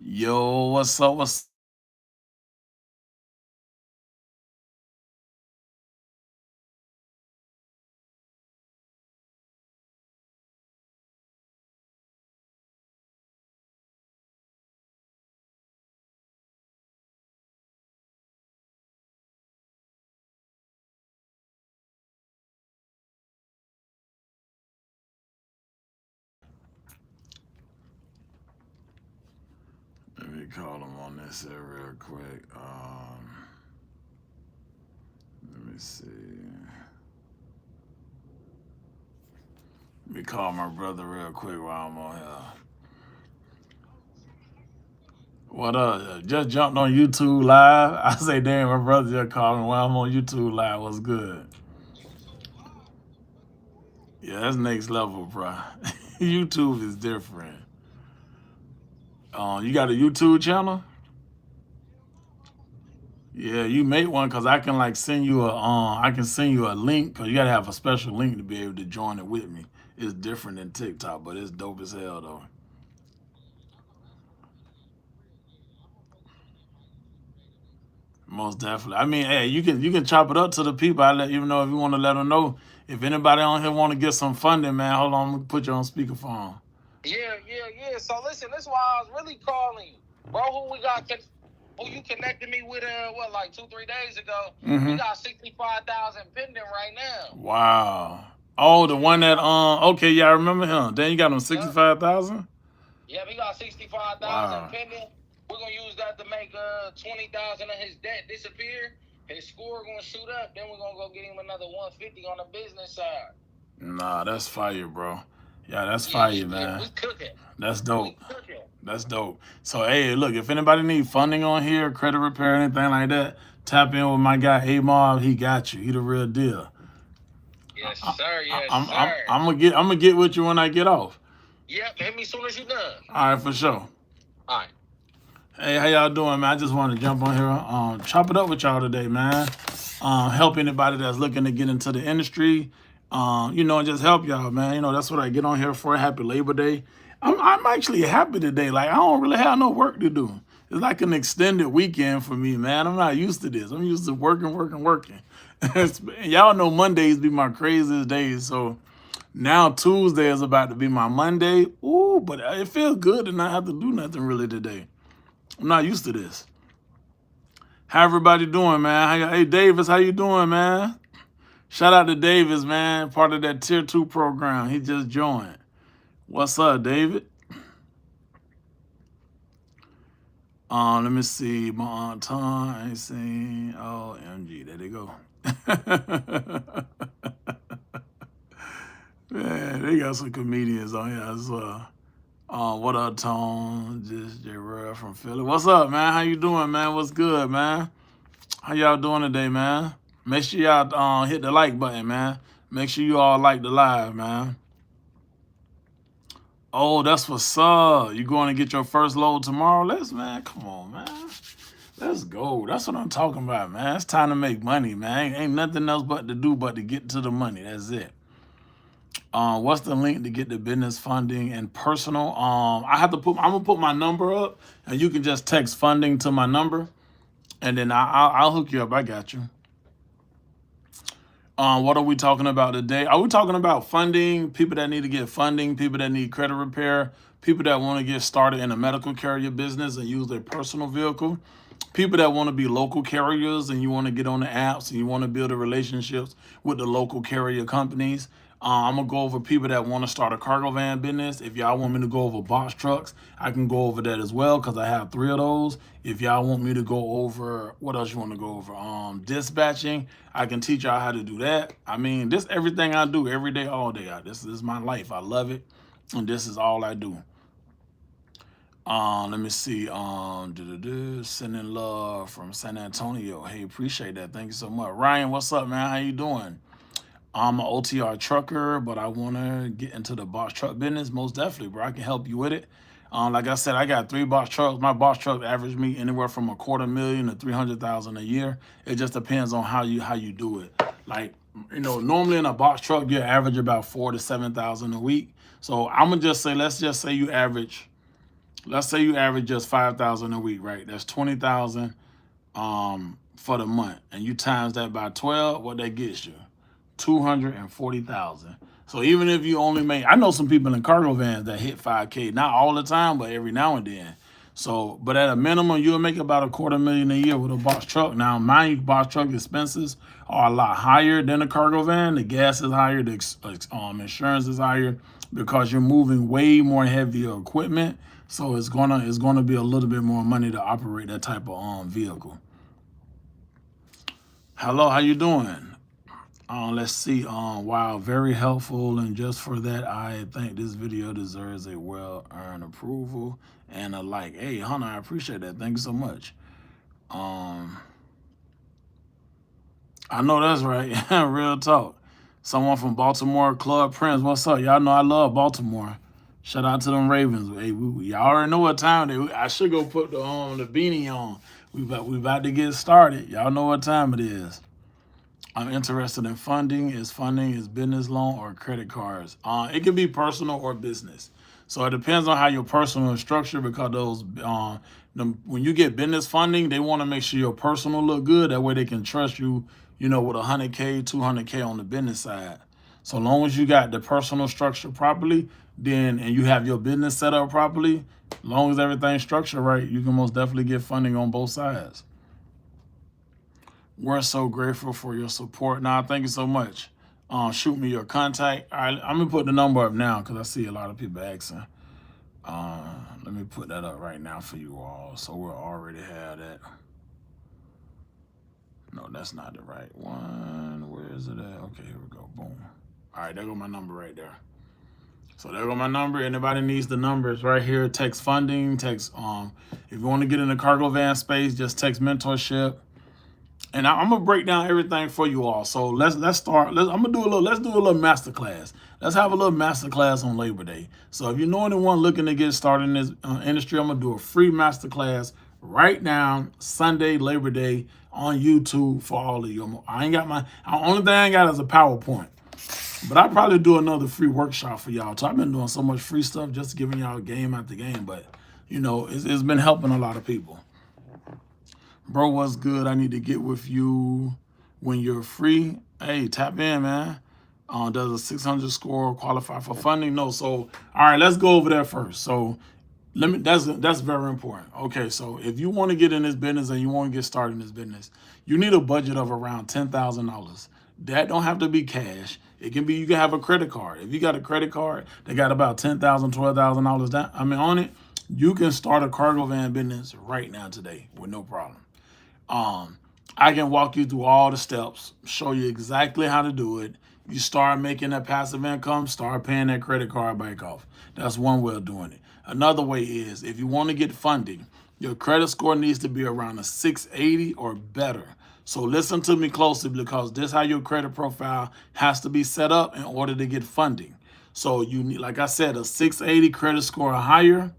Yo, what's up? What's Let me call him on this here real quick. Let me see. Let me call my brother real quick while I'm on here. What up? Just jumped on YouTube live. I say, damn, my brother just called me while I'm on YouTube live. What's good? Yeah, that's next level, bro. YouTube is different. You got a YouTube channel? Yeah, you make one because I can like send you I can send you a link because you gotta have a special link to be able to join it with me. It's different than TikTok, but it's dope as hell though. Most definitely. I mean, hey, you can chop it up to the people. I let you know if you want to let them know. If anybody on here want to get some funding, man, hold on, I'm gonna put you on speakerphone. Yeah. So listen, that's why I was really calling you, bro. Who you connected me with? What, like 2 3 days ago? We got 65,000 pending right now. Wow. Oh, the one that okay, yeah, I remember him. Then you got him 65,000. Yeah, we got 65,000 pending. We're gonna use that to make 20,000 of his debt disappear. His score gonna shoot up. Then we're gonna go get him another 150 on the business side. Nah, that's fire, bro. Yeah, that's fire, man. We cooking. That's dope. That's dope. So hey, look, if anybody need funding on here, credit repair, anything like that, tap in with my guy A-Mob. He got you. He the real deal. Yes, sir. Yes, sir. I'm gonna get with you when I get off. Yep, hit me as soon as you done. All right, for sure. All right. Hey, how y'all doing, man? I just wanted to jump on here, chop it up with y'all today, man. Help anybody that's looking to get into the industry, and just help y'all, man. That's what I get on here for. Happy Labor Day. I'm actually happy today. Like, I don't really have no work to do. It's like an extended weekend for me, man. I'm not used to this. I'm used to working. Y'all know Mondays be my craziest days, so now Tuesday is about to be my Monday. Ooh, but it feels good to not have to do nothing really today. I'm not used to this. How everybody doing, man? Hey, Davis, how you doing, man? Shout out to Davis, man, part of that Tier 2 program. He just joined. What's up, David? Let me see. My Aunt Tom, I ain't seen. Oh, MG, there they go. Man, they got some comedians on here as well. What up, Tone? Just J. Real from Philly. What's up, man? How you doing, man? What's good, man? How y'all doing today, man? Make sure y'all hit the like button, man. Make sure you all like the live, man. Oh, that's what's up. You going to get your first load tomorrow? Man, come on, man. Let's go. That's what I'm talking about, man. It's time to make money, man. Ain't nothing else but to do but to get to the money. That's it. What's the link to get the business funding and personal? I'm gonna put my number up, and you can just text funding to my number, and then I'll hook you up. I got you. What are we talking about today? Are we talking about funding? People that need to get funding, people that need credit repair, people that want to get started in a medical carrier business and use their personal vehicle, people that want to be local carriers and you want to get on the apps and you want to build the relationships with the local carrier companies. I'm gonna go over people that want to start a cargo van business. If y'all want me to go over box trucks, I can go over that as well because I have 3 of those. If y'all want me to go over, what else you want to go over? Dispatching, I can teach y'all how to do that. I mean, this everything I do every day, all day. This is my life. I love it, and this is all I do. Let me see. Sending love from San Antonio. Hey, appreciate that. Thank you so much. Ryan, what's up, man? How you doing? I'm an OTR trucker, but I want to get into the box truck business. Most definitely, bro. I can help you with it. Like I said, I got 3 box trucks. My box truck average me anywhere from $250,000 to $300,000 a year. It just depends on how you do it. Like, normally in a box truck, you average about $4,000 to $7,000 a week. So I'm gonna just say, let's just say you average let's say you average just 5,000 a week, right? That's 20,000 for the month, and you times that by 12, what that gets you? 240,000. So even if you only make, I know some people in cargo vans that hit 5K, not all the time, but every now and then. So, but at a minimum, you'll make about $250,000 a year with a box truck. Now, mind you, box truck expenses are a lot higher than a cargo van. The gas is higher, the insurance is higher because you're moving way more heavier equipment. So it's gonna be a little bit more money to operate that type of vehicle. Hello, how you doing? Let's see. Wow, very helpful, and just for that, I think this video deserves a well-earned approval and a like. Hey, Hunter, I appreciate that. Thank you so much. Um, I know that's right. Real talk. Someone from Baltimore, Club Prince. What's up? Y'all know I love Baltimore. Shout out to them Ravens. Hey, y'all already know what time it is. I should go put the beanie on. We about to get started. Y'all know what time it is. I'm interested in funding. Is funding is business loan or credit cards? It can be personal or business. So it depends on how your personal is structured, because those when you get business funding, they want to make sure your personal look good. That way they can trust you, with 100K, 200K on the business side. So long as you got the personal structure properly, and you have your business set up properly, long as everything's structured right, you can most definitely get funding on both sides. We're so grateful for your support. Now, thank you so much. Shoot me your contact. All right, I'm going to put the number up now because I see a lot of people asking. Let me put that up right now for you all, so we'll already have that. No, that's not the right one. Where is it at? Okay, here we go. Boom. All right, there go my number right there. So there go my number. Anybody needs the numbers right here. Text funding. Text. If you want to get in the cargo van space, just text mentorship. And I'm gonna break down everything for you all. So let's start. Let's do a little masterclass. Let's have a little masterclass on Labor Day. So if you know anyone looking to get started in this industry, I'm gonna do a free masterclass right now, Sunday, Labor Day, on YouTube for all of you. I ain't got only thing I got is a PowerPoint. But I'll probably do another free workshop for y'all. So I've been doing so much free stuff, just giving y'all game after game. But it's been helping a lot of people. Bro, what's good? I need to get with you when you're free. Hey, tap in, man. Does a 600 score qualify for funding? No. So, all right, let's go over there first. So, that's very important. Okay, so if you want to get in this business and you want to get started in this business, you need a budget of around $10,000. That don't have to be cash. It can be, you can have a credit card. If you got a credit card that got about $10,000, $12,000 down, on it, you can start a cargo van business right now today with no problem. I can walk you through all the steps, show you exactly how to do it. You start making that passive income, start paying that credit card back off. That's one way of doing it. Another way is, if you want to get funding, your credit score needs to be around a 680 or better. So listen to me closely, because this is how your credit profile has to be set up in order to get funding. So you need, like I said, a 680 credit score or higher.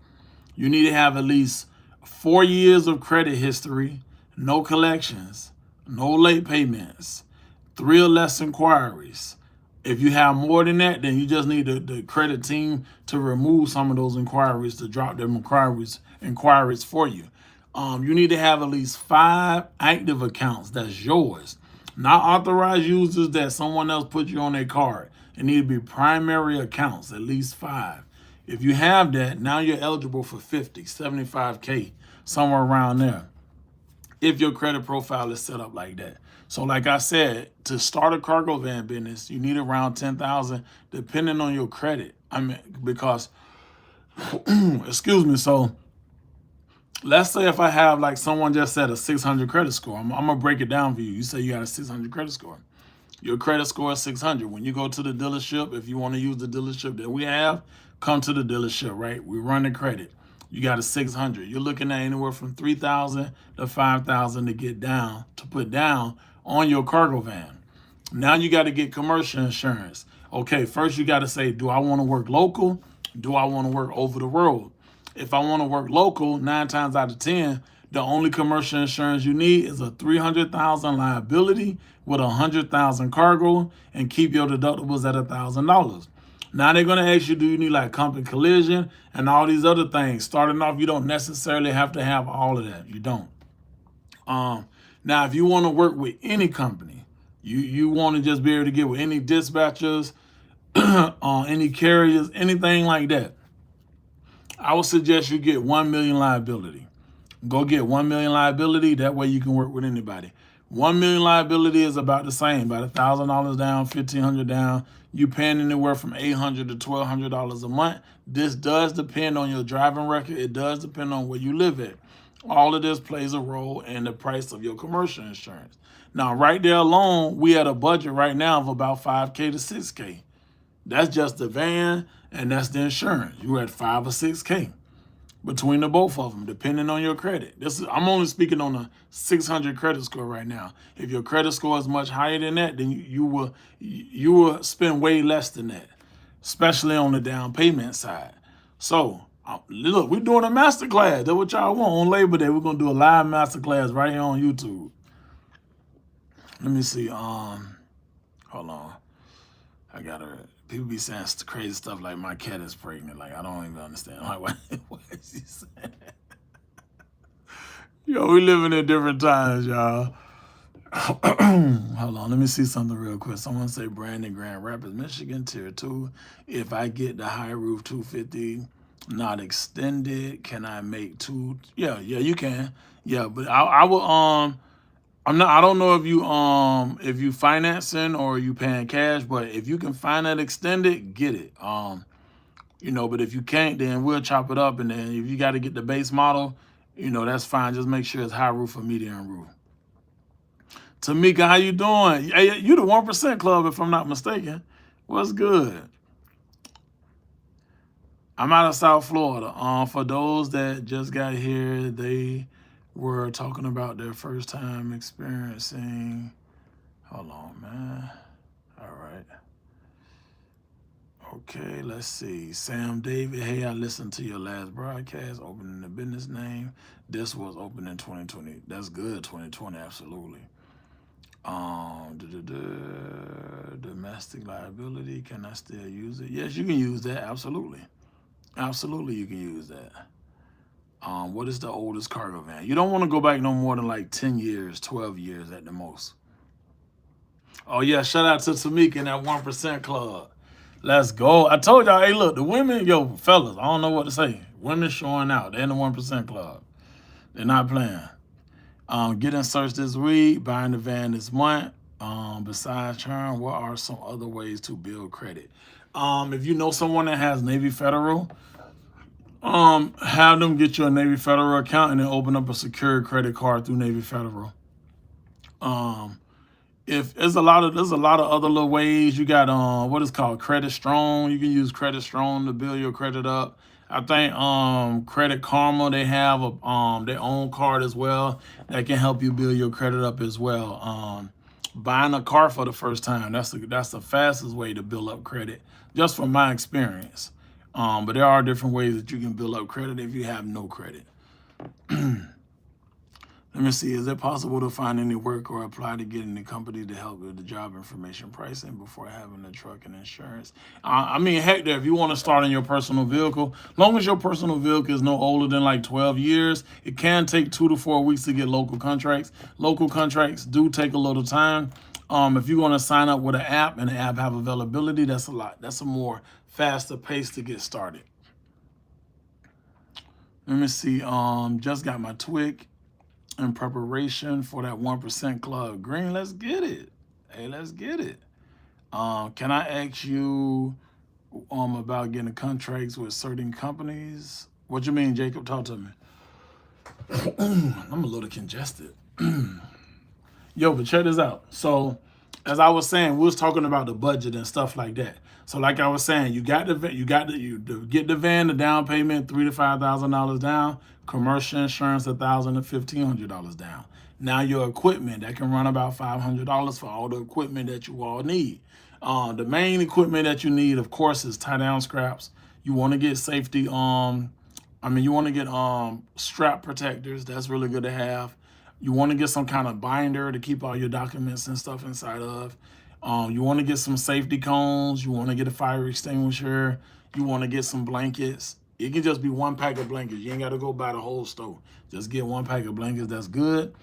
You need to have at least 4 years of credit history, no collections, no late payments, 3 or less inquiries. If you have more than that, then you just need the credit team to remove some of those inquiries, to drop them inquiries for you. You need to have at least 5 active accounts that's yours, not authorized users that someone else put you on their card. It need to be primary accounts, at least 5. If you have that, now you're eligible for 50, 75K, somewhere around there, if your credit profile is set up like that. So like I said, to start a cargo van business, you need around 10,000, depending on your credit. Because, excuse me, so let's say if I have, like someone just said, a 600 credit score. I'm going to break it down for you. You say you got a 600 credit score. Your credit score is 600. When you go to the dealership, if you want to use the dealership that we have, come to the dealership, right? We run the credit. You got a 600. You're looking at anywhere from 3,000 to 5,000 to put down on your cargo van. Now you got to get commercial insurance. Okay, first you got to say, do I want to work local? Do I want to work over the road? If I want to work local, 9 times out of 10, the only commercial insurance you need is a $300,000 liability with $100,000 cargo, and keep your deductibles at $1,000. Now they're gonna ask you, do you need like company collision and all these other things? Starting off, you don't necessarily have to have all of that. You don't. Now, if you want to work with any company, you want to just be able to get with any dispatchers, any carriers, anything like that, I would suggest you get 1 million liability. Go get 1 million liability. That way you can work with anybody. 1 million liability is about the same, about $1,000 down, $1,500 down. You paying anywhere from $800 to $1,200 a month. This does depend on your driving record. It does depend on where you live at. All of this plays a role in the price of your commercial insurance. Now, right there alone, we had a budget right now of about $5K to $6K. That's just the van and that's the insurance. You at $5 or $6K between the both of them, depending on your credit. I'm only speaking on a 600 credit score right now. If your credit score is much higher than that, then you will spend way less than that, especially on the down payment side. So look, we're doing a masterclass. That's what y'all want on Labor Day. We're gonna do a live masterclass right here on YouTube. Let me see. Hold on. I gotta. People be saying crazy stuff like my cat is pregnant. Like I don't even understand. Like what is he saying? Yo, we living in different times, y'all. Hold on, let me see something real quick. Someone say Brandon, Grand Rapids, Michigan, Tier 2. If I get the high roof 250 not extended, can I make two? Yeah, you can. Yeah, but I will I don't know if you financing or you paying cash, but if you can find that extended, get it. But if you can't, then we'll chop it up, and then if you got to get the base model, that's fine. Just make sure it's high roof or medium roof. Tamika, how you doing? Hey, you the 1% Club, if I'm not mistaken. What's good? I'm out of South Florida. For those that just got here, they were talking about their first time experiencing. Hold on, man. All right. Okay, let's see. Sam David, hey, I listened to your last broadcast, opening the business name. This was open in 2020. That's good, 2020, absolutely. Domestic liability, can I still use it? Yes, you can use that, absolutely. Absolutely, you can use that. What is the oldest cargo van? You don't want to go back no more than like 10 years, 12 years at the most. Oh, yeah, shout out to Tamika in that 1% Club. Let's go. I told y'all, hey, look, the women, fellas, I don't know what to say. Women showing out. They're in the 1% Club. They're not playing. Getting searched this week, buying the van this month. Besides churn, what are some other ways to build credit? If you know someone that has Navy Federal, have them get you a Navy Federal account and then open up a secured credit card through Navy Federal. If there's a lot of other little ways. You got what is called Credit Strong. You can use Credit Strong to build your credit up. I think Credit Karma, they have their own card as well that can help you build your credit up as well. Buying a car for the first time, that's the fastest way to build up credit, just from my experience. But there are different ways that you can build up credit if you have no credit. Let me see, is it possible to find any work or apply to get in the company to help with the job information pricing before having the truck and insurance? Heck there, if you want to start in your personal vehicle, long as your personal vehicle is no older than like 12 years, it can take 2 to 4 weeks to get local contracts. Local contracts do take a little time. If you want to sign up with an app and the app have availability, that's a lot. That's a more faster pace to get started. Let me see, just got my twig in preparation for that 1% Club. Green, let's get it. Hey, let's get it. Can I ask you about getting contracts with certain companies? What you mean, Jacob? Talk to me. I'm a little congested. Yo, but check this out. So, as I was saying, we was talking about the budget and stuff like that. So, like I was saying, you get the van, the down payment, $3,000 to $5,000 down. Commercial insurance, $1,000 to $1,500 down. Now your equipment, that can run about $500 for all the equipment that you all need. The main equipment that you need, of course, is tie down straps. You want to get safety. You want to get strap protectors. That's really good to have. You want to get some kind of binder to keep all your documents and stuff inside of. You want to get some safety cones. You want to get a fire extinguisher. You want to get some blankets. It can just be one pack of blankets. You ain't got to go buy the whole store. Just get one pack of blankets. That's good.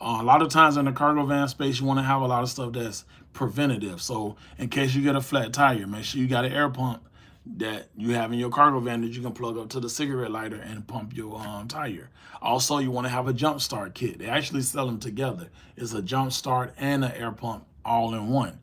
A lot of times in the cargo van space, you want to have a lot of stuff that's preventative. So in case you get a flat tire, make sure you got an air pump that you have in your cargo van that you can plug up to the cigarette lighter and pump your tire. Also, you want to have a jump start kit. They actually sell them together. It's a jump start and an air pump all in one.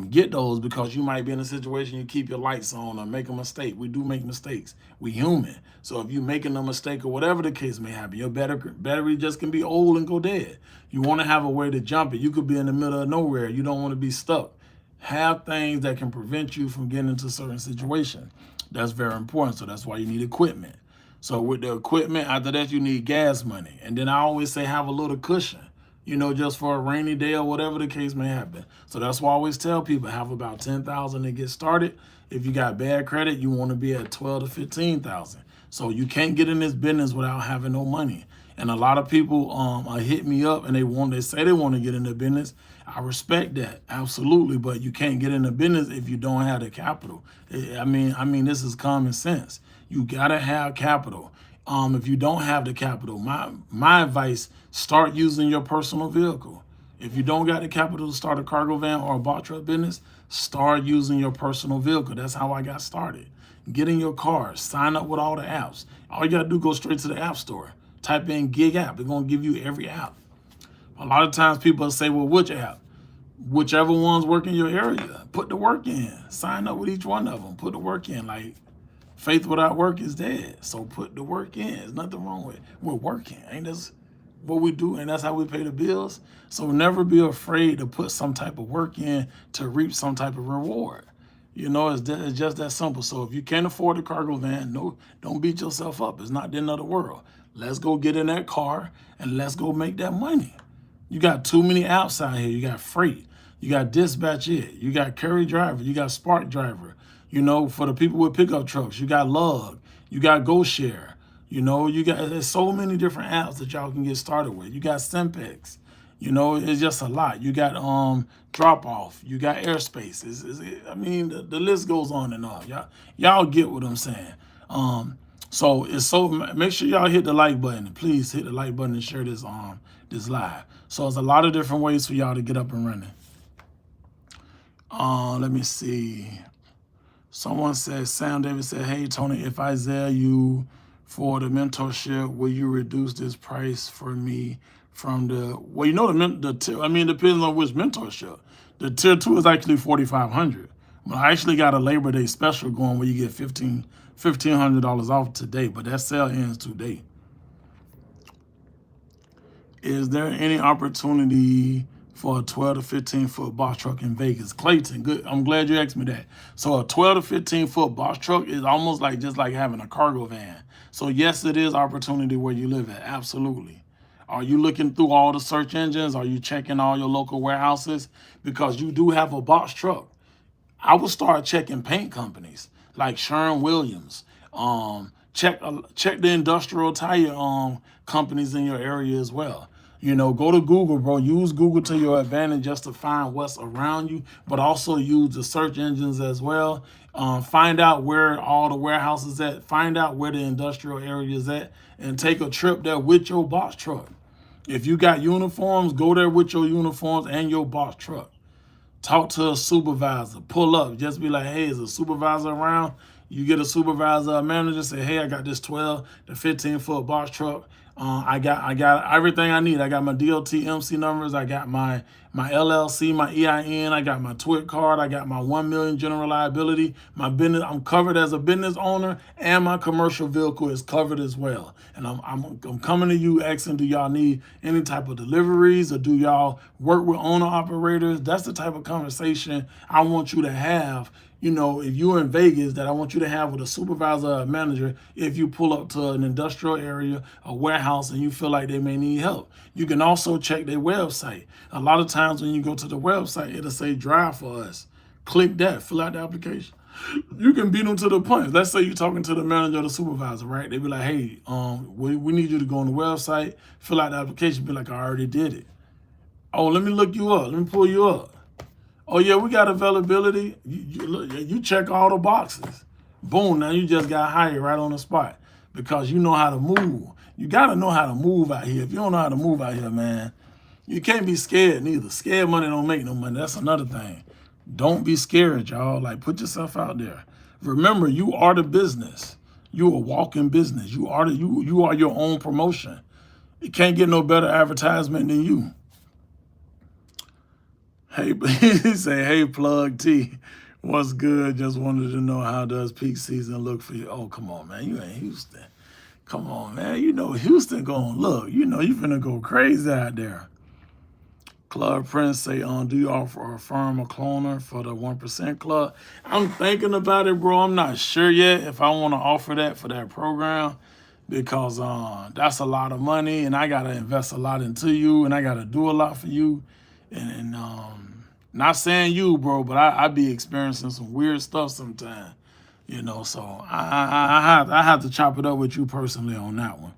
Get those because you might be in a situation you keep your lights on or make a mistake. We do make mistakes. We human. So if you're making a mistake or whatever the case may happen, your battery just can be old and go dead. You want to have a way to jump it. You could be in the middle of nowhere. You don't want to be stuck. Have things that can prevent you from getting into certain situations. That's very important. So that's why you need equipment. So with the equipment, after that, you need gas money. And then I always say have a little cushion, just for a rainy day or whatever the case may happen. So that's why I always tell people have about 10,000 to get started. If you got bad credit, you want to be at 12 to 15,000. So you can't get in this business without having no money. And a lot of people hit me up and they say they want to get in the business. I respect that, absolutely, but you can't get in the business if you don't have the capital. I mean, this is common sense. You gotta have capital. If you don't have the capital, my advice, start using your personal vehicle. If you don't got the capital to start a cargo van or a box truck business, start using your personal vehicle. That's how I got started. Get in your car, sign up with all the apps. All you gotta do, go straight to the app store. Type in Gig app. It's gonna give you every app. A lot of times people say, well, which app? Whichever ones work in your area. Put the work in. Sign up with each one of them. Put the work in. Like, faith without work is dead. So put the work in. There's nothing wrong with it. We're working. Ain't this what we do? And that's how we pay the bills. So never be afraid to put some type of work in to reap some type of reward. It's just that simple. So if you can't afford a cargo van, no, don't beat yourself up. It's not the end of the world. Let's go get in that car and let's go make that money. You got too many apps out here. You got Freight. You got Dispatch It. You got Curry Driver. You got Spark Driver. For the people with pickup trucks, you got Lug. You got GoShare. There's so many different apps that y'all can get started with. You got Simpex. It's just a lot. You got Drop Off. You got Airspace. The list goes on and on. Y'all get what I'm saying. Make sure y'all hit the like button. Please hit the like button and share this live. So there's a lot of different ways for y'all to get up and running. Let me see. Someone said, Sam Davis said, hey, Tony, if I Zelle you for the mentorship, will you reduce this price for me from the, well, it depends on which mentorship. The tier 2 is actually $4,500. But I actually got a Labor Day special going where you get $1,500 off today, but that sale ends today. Is there any opportunity for a 12 to 15 foot box truck in Vegas? Clayton, good. I'm glad you asked me that. So a 12 to 15 foot box truck is almost just like having a cargo van. So yes, it is opportunity where you live at. Absolutely. Are you looking through all the search engines? Are you checking all your local warehouses? Because you do have a box truck. I would start checking paint companies like Sherwin-Williams. Check the industrial tire companies in your area as well. Go to Google, bro. Use Google to your advantage just to find what's around you, but also use the search engines as well. Find out where all the warehouses at. Find out where the industrial area is at, and take a trip there with your box truck. If you got uniforms, go there with your uniforms and your box truck. Talk to a supervisor. Pull up. Just be like, hey, is a supervisor around? You get a supervisor, a manager, say, hey, I got this 12 to 15 foot box truck. I got everything I need. I got my DOT MC numbers. I got my LLC, my EIN. I got my TWIC card. I got my 1 million general liability. My business, I'm covered as a business owner, and my commercial vehicle is covered as well. And I'm coming to you asking, do y'all need any type of deliveries, or do y'all work with owner operators? That's the type of conversation I want you to have. If you're in Vegas, that I want you to have with a supervisor or a manager if you pull up to an industrial area, a warehouse, and you feel like they may need help. You can also check their website. A lot of times when you go to the website, it'll say drive for us. Click that, fill out the application. You can beat them to the punch. Let's say you're talking to the manager or the supervisor, right? They be like, hey, we need you to go on the website, fill out the application. Be like, I already did it. Oh, let me look you up. Let me pull you up. Oh yeah, we got availability. You check all the boxes. Boom, now you just got hired right on the spot because you know how to move. You got to know how to move out here. If you don't know how to move out here, man, you can't be scared neither. Scared money don't make no money. That's another thing. Don't be scared, y'all. Like, put yourself out there. Remember, you are the business. You a walking business. You are your own promotion. You can't get no better advertisement than you. Hey, he say, hey, Plug T, what's good? Just wanted to know how does peak season look for you? Oh, come on, man. You ain't Houston. Come on, man. You know Houston gonna look. You know you finna go crazy out there. Club Prince say, do you offer a firm a cloner for the 1% club? I'm thinking about it, bro. I'm not sure yet if I want to offer that for that program because that's a lot of money and I gotta invest a lot into you and I gotta do a lot for you. And not saying you, bro, but I be experiencing some weird stuff sometimes, you know. So I have to chop it up with you personally on that one.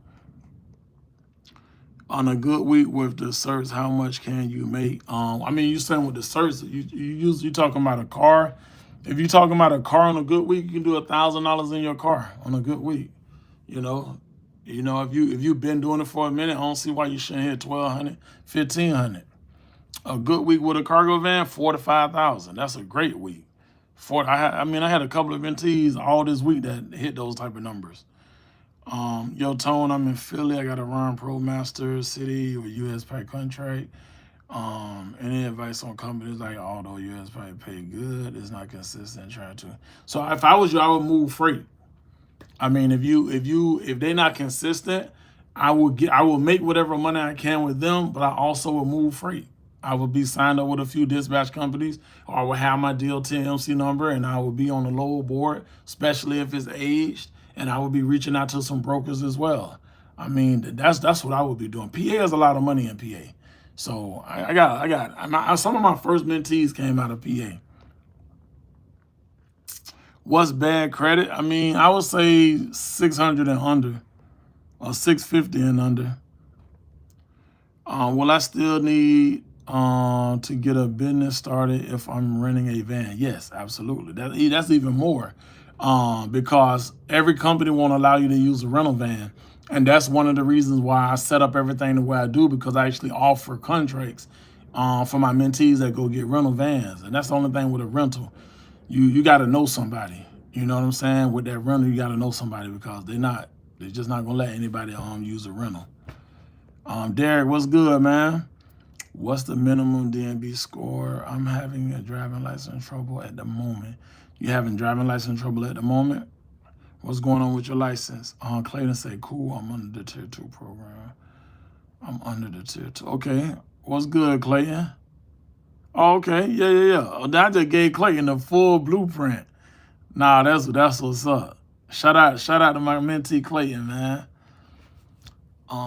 On a good week with the certs, how much can you make? I mean, you saying with the certs, you talking about a car. If you talking about a car on a good week, you can do $1,000 in your car on a good week. You know, if you've been doing it for a minute, I don't see why you shouldn't hit 1,200, 1,500. A good week with a cargo van, 4,000 to 5,000. That's a great week. I had a couple of mentees all this week that hit those type of numbers. Yo, Tone, I'm in Philly. I got a Ron Pro Master City with US Pay contract. Any advice on companies like although US pay good, it's not consistent. Try to. So if I was you, I would move freight. I mean, if they're not consistent, I will make whatever money I can with them, but I also will move freight. I would be signed up with a few dispatch companies, or I would have my DLT MC number, and I would be on the load board, especially if it's aged, and I would be reaching out to some brokers as well. I mean, that's what I would be doing. PA has a lot of money in PA, so some of my first mentees came out of PA. What's bad credit? I mean, I would say 600 and under, or 650 and under. Will I still need to get a business started if I'm renting a van? Yes, absolutely. That's even more because every company won't allow you to use a rental van. And that's one of the reasons why I set up everything the way I do, because I actually offer contracts for my mentees that go get rental vans. And that's the only thing with a rental. You got to know somebody. You know what I'm saying? With that rental, you got to know somebody because they're just not going to let anybody use a rental. Derek, what's good, man? What's the minimum DMB score? I'm having a driving license trouble at the moment. You having driving license trouble at the moment? What's going on with your license? Clayton say, cool, I'm under the tier 2 program. I'm under the tier 2. Okay. What's good, Clayton? Oh, okay. Yeah. I just gave Clayton the full blueprint. Nah, that's what's up. Shout out to my mentee Clayton, man.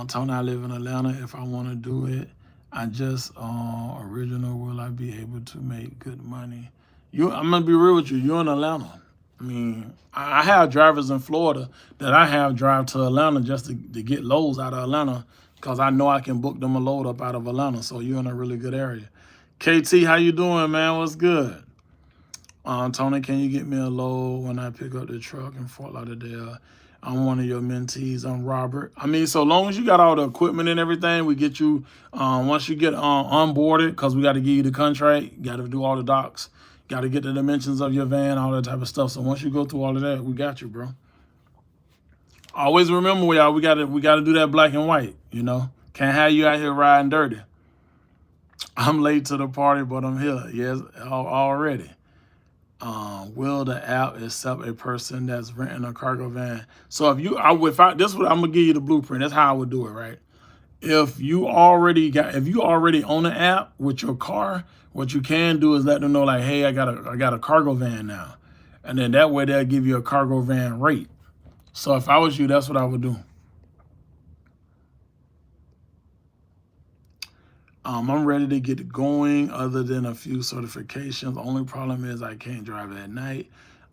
Tony, I live in Atlanta. If I want to do it, I just original. Will I be able to make good money? I'm gonna be real with you. You're in Atlanta. I mean, I have drivers in Florida that I have drive to Atlanta just to get loads out of Atlanta because I know I can book them a load up out of Atlanta. So you're in a really good area. KT, how you doing, man? What's good? Tony, can you get me a load when I pick up the truck in Fort Lauderdale? I'm one of your mentees. I'm Robert. I mean, so long as you got all the equipment and everything, we get you, once you get onboarded, because we got to give you the contract, you got to do all the docs, got to get the dimensions of your van, all that type of stuff. So once you go through all of that, we got you, bro. Always remember, y'all, we got to do that black and white, you know? Can't have you out here riding dirty. I'm late to the party, but I'm here. Yes, already. Will the app accept a person that's renting a cargo van? So this is what I'm gonna give you the blueprint. That's how I would do it, right? If you already own the app with your car, what you can do is let them know, like, hey, I got a cargo van now, and then that way they'll give you a cargo van rate. So if I was you, that's what I would do. I'm ready to get going other than a few certifications. The only problem is I can't drive at night.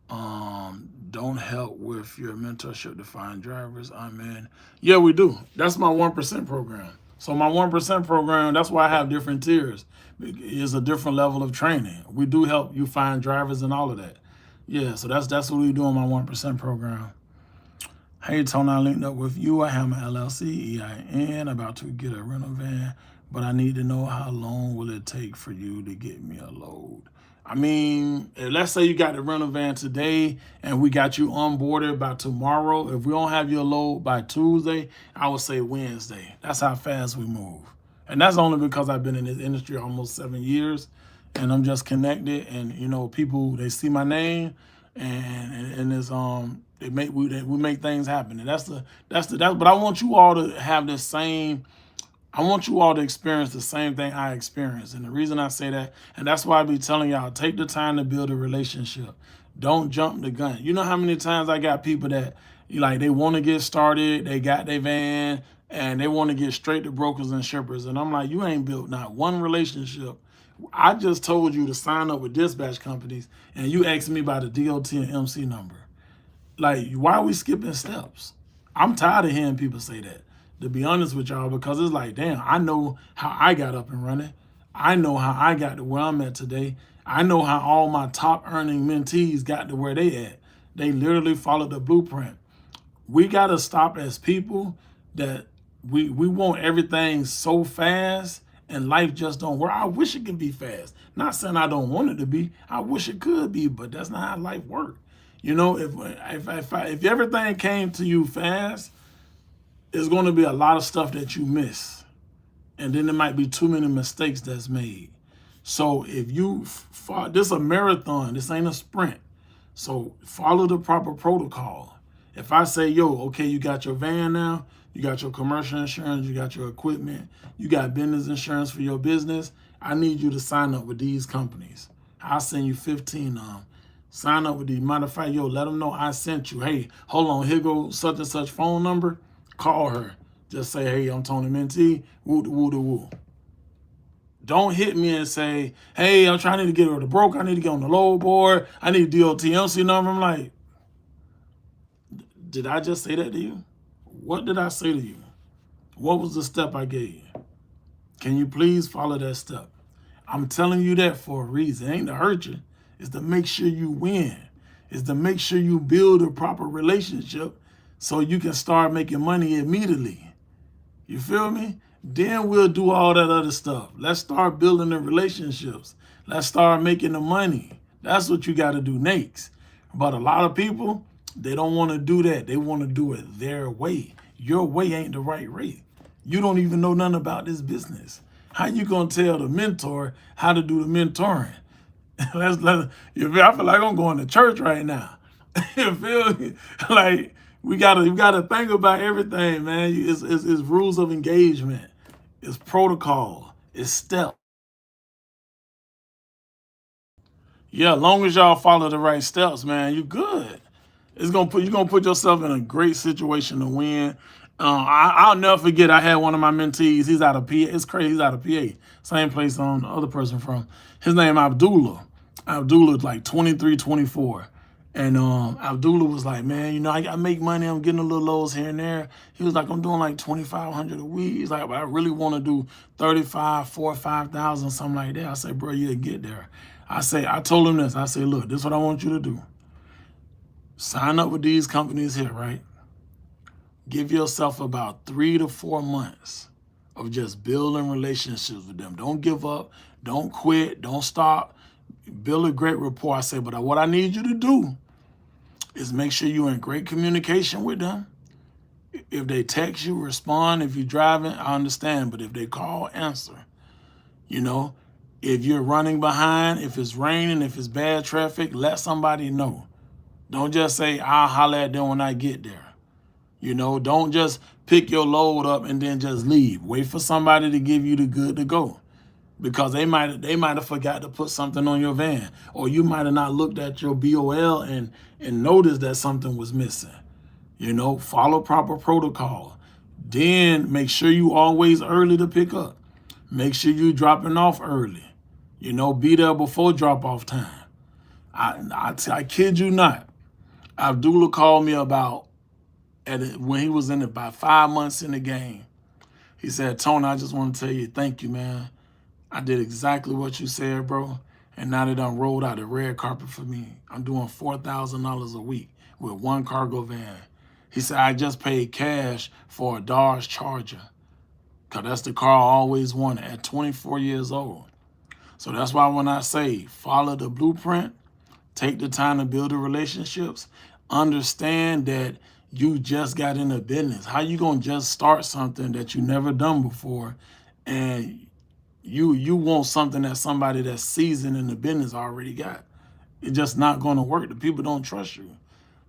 Don't help with your mentorship to find drivers. I'm in. Yeah, we do. That's my 1% program. So my 1% program, that's why I have different tiers. It's a different level of training. We do help you find drivers and all of that. Yeah, so that's what we do in my 1% program. Hey Tony, I linked up with you. I have my LLC EIN about to get a rental van, but I need to know how long will it take for you to get me a load. I mean, let's say you got the rental van today and we got you onboarded by tomorrow. If we don't have your load by Tuesday, I would say Wednesday. That's how fast we move. And that's only because I've been in this industry almost 7 years and I'm just connected. And, you know, people, they see my name and it's, we make things happen. And but I want you all to have the same, I want you all to experience the same thing I experienced. And the reason I say that, and that's why I be telling y'all, take the time to build a relationship. Don't jump the gun. You know how many times I got people that, like, they want to get started, they got their van, and they want to get straight to brokers and shippers. And I'm like, you ain't built not one relationship. I just told you to sign up with dispatch companies, and you asked me about the DOT and MC number. Like, why are we skipping steps? I'm tired of hearing people say that, to be honest with y'all, because it's like, damn, I know how I got up and running. I know how I got to where I'm at today. I know how all my top earning mentees got to where they at. They literally followed the blueprint. We got to stop as people that we want everything so fast and life just don't work. I wish it could be fast. Not saying I don't want it to be. I wish it could be, but that's not how life works. You know, if everything came to you fast, there's going to be a lot of stuff that you miss. And then there might be too many mistakes that's made. So if you, this is a marathon, this ain't a sprint. So follow the proper protocol. If I say, yo, okay, you got your van now, you got your commercial insurance, you got your equipment, you got business insurance for your business, I need you to sign up with these companies. I'll send you 15 of them. Sign up with these. Matter of fact, yo, let them know I sent you. Hey, hold on, here go such and such phone number. Call her. Just say, hey, I'm Tony Mentee, woo. Don't hit me and say, hey, I'm trying to get her to broke. I need to get on the load board. I need DOT MC number. I'm like, did I just say that to you? What did I say to you? What was the step I gave you? Can you please follow that step? I'm telling you that for a reason. It ain't to hurt you. It's to make sure you win. It's to make sure you build a proper relationship so you can start making money immediately. You feel me? Then we'll do all that other stuff. Let's start building the relationships. Let's start making the money. That's what you got to do next. But a lot of people, they don't want to do that. They want to do it their way. Your way ain't the right way. You don't even know nothing about this business. How you going to tell the mentor how to do the mentoring? I feel like I'm going to church right now. You feel me? Like, we gotta think about everything, man. It's rules of engagement. It's protocol. It's steps. Yeah, as long as y'all follow the right steps, man, you good. You're gonna put yourself in a great situation to win. I'll never forget. I had one of my mentees. He's out of PA. It's crazy. He's out of PA. Same place the other person from. His name Abdullah. Abdullah's like 23, 24. And Abdullah was like, man, you know, I make money. I'm getting a little lows here and there. He was like, I'm doing like 2,500 a week. He's like, but I really want to do 35, 4, 5,000, something like that. I said, bro, you'll get there. I told him this. I said, look, this is what I want you to do. Sign up with these companies here, right? Give yourself about 3 to 4 months of just building relationships with them. Don't give up. Don't quit. Don't stop. Build a great rapport. I say, but what I need you to do is make sure you're in great communication with them. If they text you, respond. If you're driving, I understand. But if they call, answer. You know, if you're running behind, if it's raining, if it's bad traffic, let somebody know. Don't just say, I'll holler at them when I get there. You know, don't just pick your load up and then just leave. Wait for somebody to give you the good to go. Because they might have forgot to put something on your van. Or you might have not looked at your BOL and noticed that something was missing. You know, follow proper protocol. Then make sure you always early to pick up. Make sure you dropping off early. You know, be there before drop-off time. I kid you not. Abdullah called me when he was in about 5 months in the game. He said, Tony, I just want to tell you, thank you, man. I did exactly what you said, bro. And now they done rolled out a red carpet for me. I'm doing $4,000 a week with one cargo van. He said, I just paid cash for a Dodge Charger, because that's the car I always wanted at 24 years old. So that's why when I say follow the blueprint, take the time to build the relationships, understand that you just got into business. How you gonna just start something that you never done before, and you want something that somebody that's seasoned in the business already got? It's just not gonna work. The people don't trust you.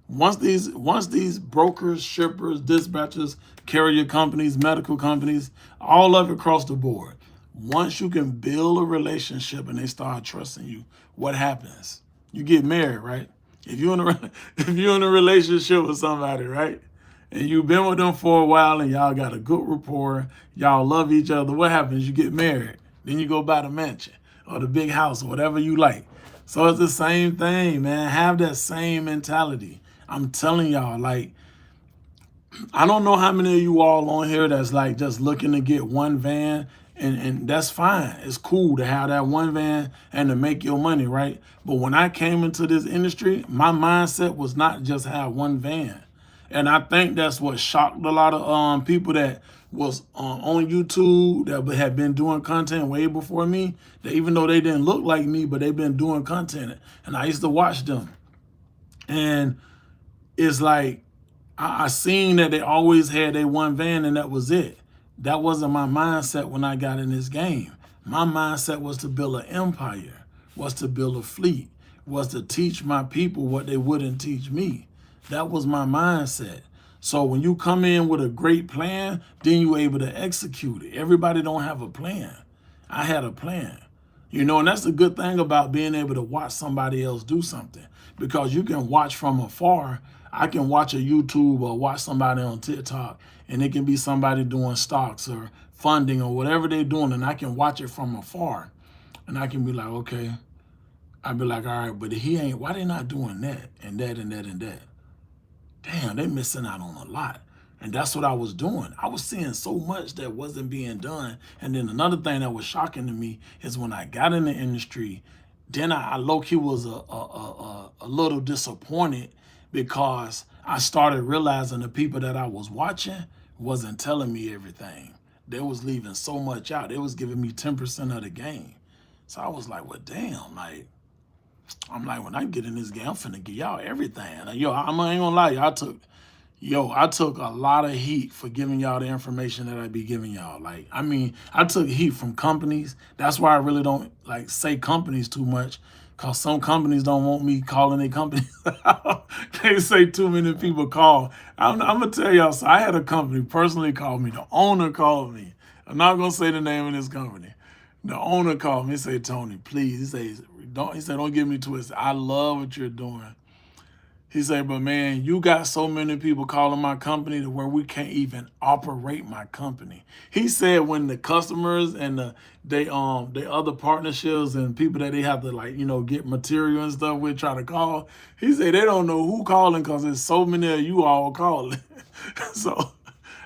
Once these brokers, shippers, dispatchers, carrier companies, medical companies, all of it across the board, once you can build a relationship and they start trusting you, what happens? You get married, right? If you're in a relationship with somebody, right, and you've been with them for a while and y'all got a good rapport, y'all love each other, what happens? You get married. Then you go buy the mansion or the big house or whatever you like. So it's the same thing, man. Have that same mentality. I'm telling y'all, like, I don't know how many of you all on here that's like just looking to get one van, and that's fine. It's cool to have that one van and to make your money, right? But when I came into this industry, my mindset was not just have one van. And I think that's what shocked a lot of people that was on YouTube that had been doing content way before me. That even though they didn't look like me, but they've been doing content, and I used to watch them. And it's like I seen that they always had a one van and that was it. That wasn't my mindset when I got in this game. My mindset was to build an empire, was to build a fleet, was to teach my people what they wouldn't teach me. That was my mindset. So when you come in with a great plan, then you're able to execute it. Everybody don't have a plan. I had a plan. You know, and that's the good thing about being able to watch somebody else do something, because you can watch from afar. I can watch a YouTube or watch somebody on TikTok, and it can be somebody doing stocks or funding or whatever they're doing, and I can watch it from afar, and I can be like, okay, I'd be like, all right, but he ain't, why they not doing that and that and that and that? Damn, they missing out on a lot. And that's what I was doing. I was seeing so much that wasn't being done. And then another thing that was shocking to me is when I got in the industry, then I low-key was a little disappointed, because I started realizing the people that I was watching wasn't telling me everything. They was leaving so much out. They was giving me 10% of the game. So I was like, well, damn, like, I'm like, when I get in this game, I'm finna give y'all everything. Like, yo, I ain't gonna lie, I took a lot of heat for giving y'all the information that I be giving y'all. Like, I mean, I took heat from companies. That's why I really don't like say companies too much, because some companies don't want me calling their company. They say too many people call. I'm gonna tell y'all, so I had a company personally call me. The owner called me. I'm not gonna say the name of this company. The owner called me and said, Tony, please. He said, don't get me twisted. I love what you're doing. He said, but man, you got so many people calling my company to where we can't even operate my company. He said when the customers and the other partnerships and people that they have to, like, you know, get material and stuff with try to call, he said they don't know who calling because there's so many of you all calling. So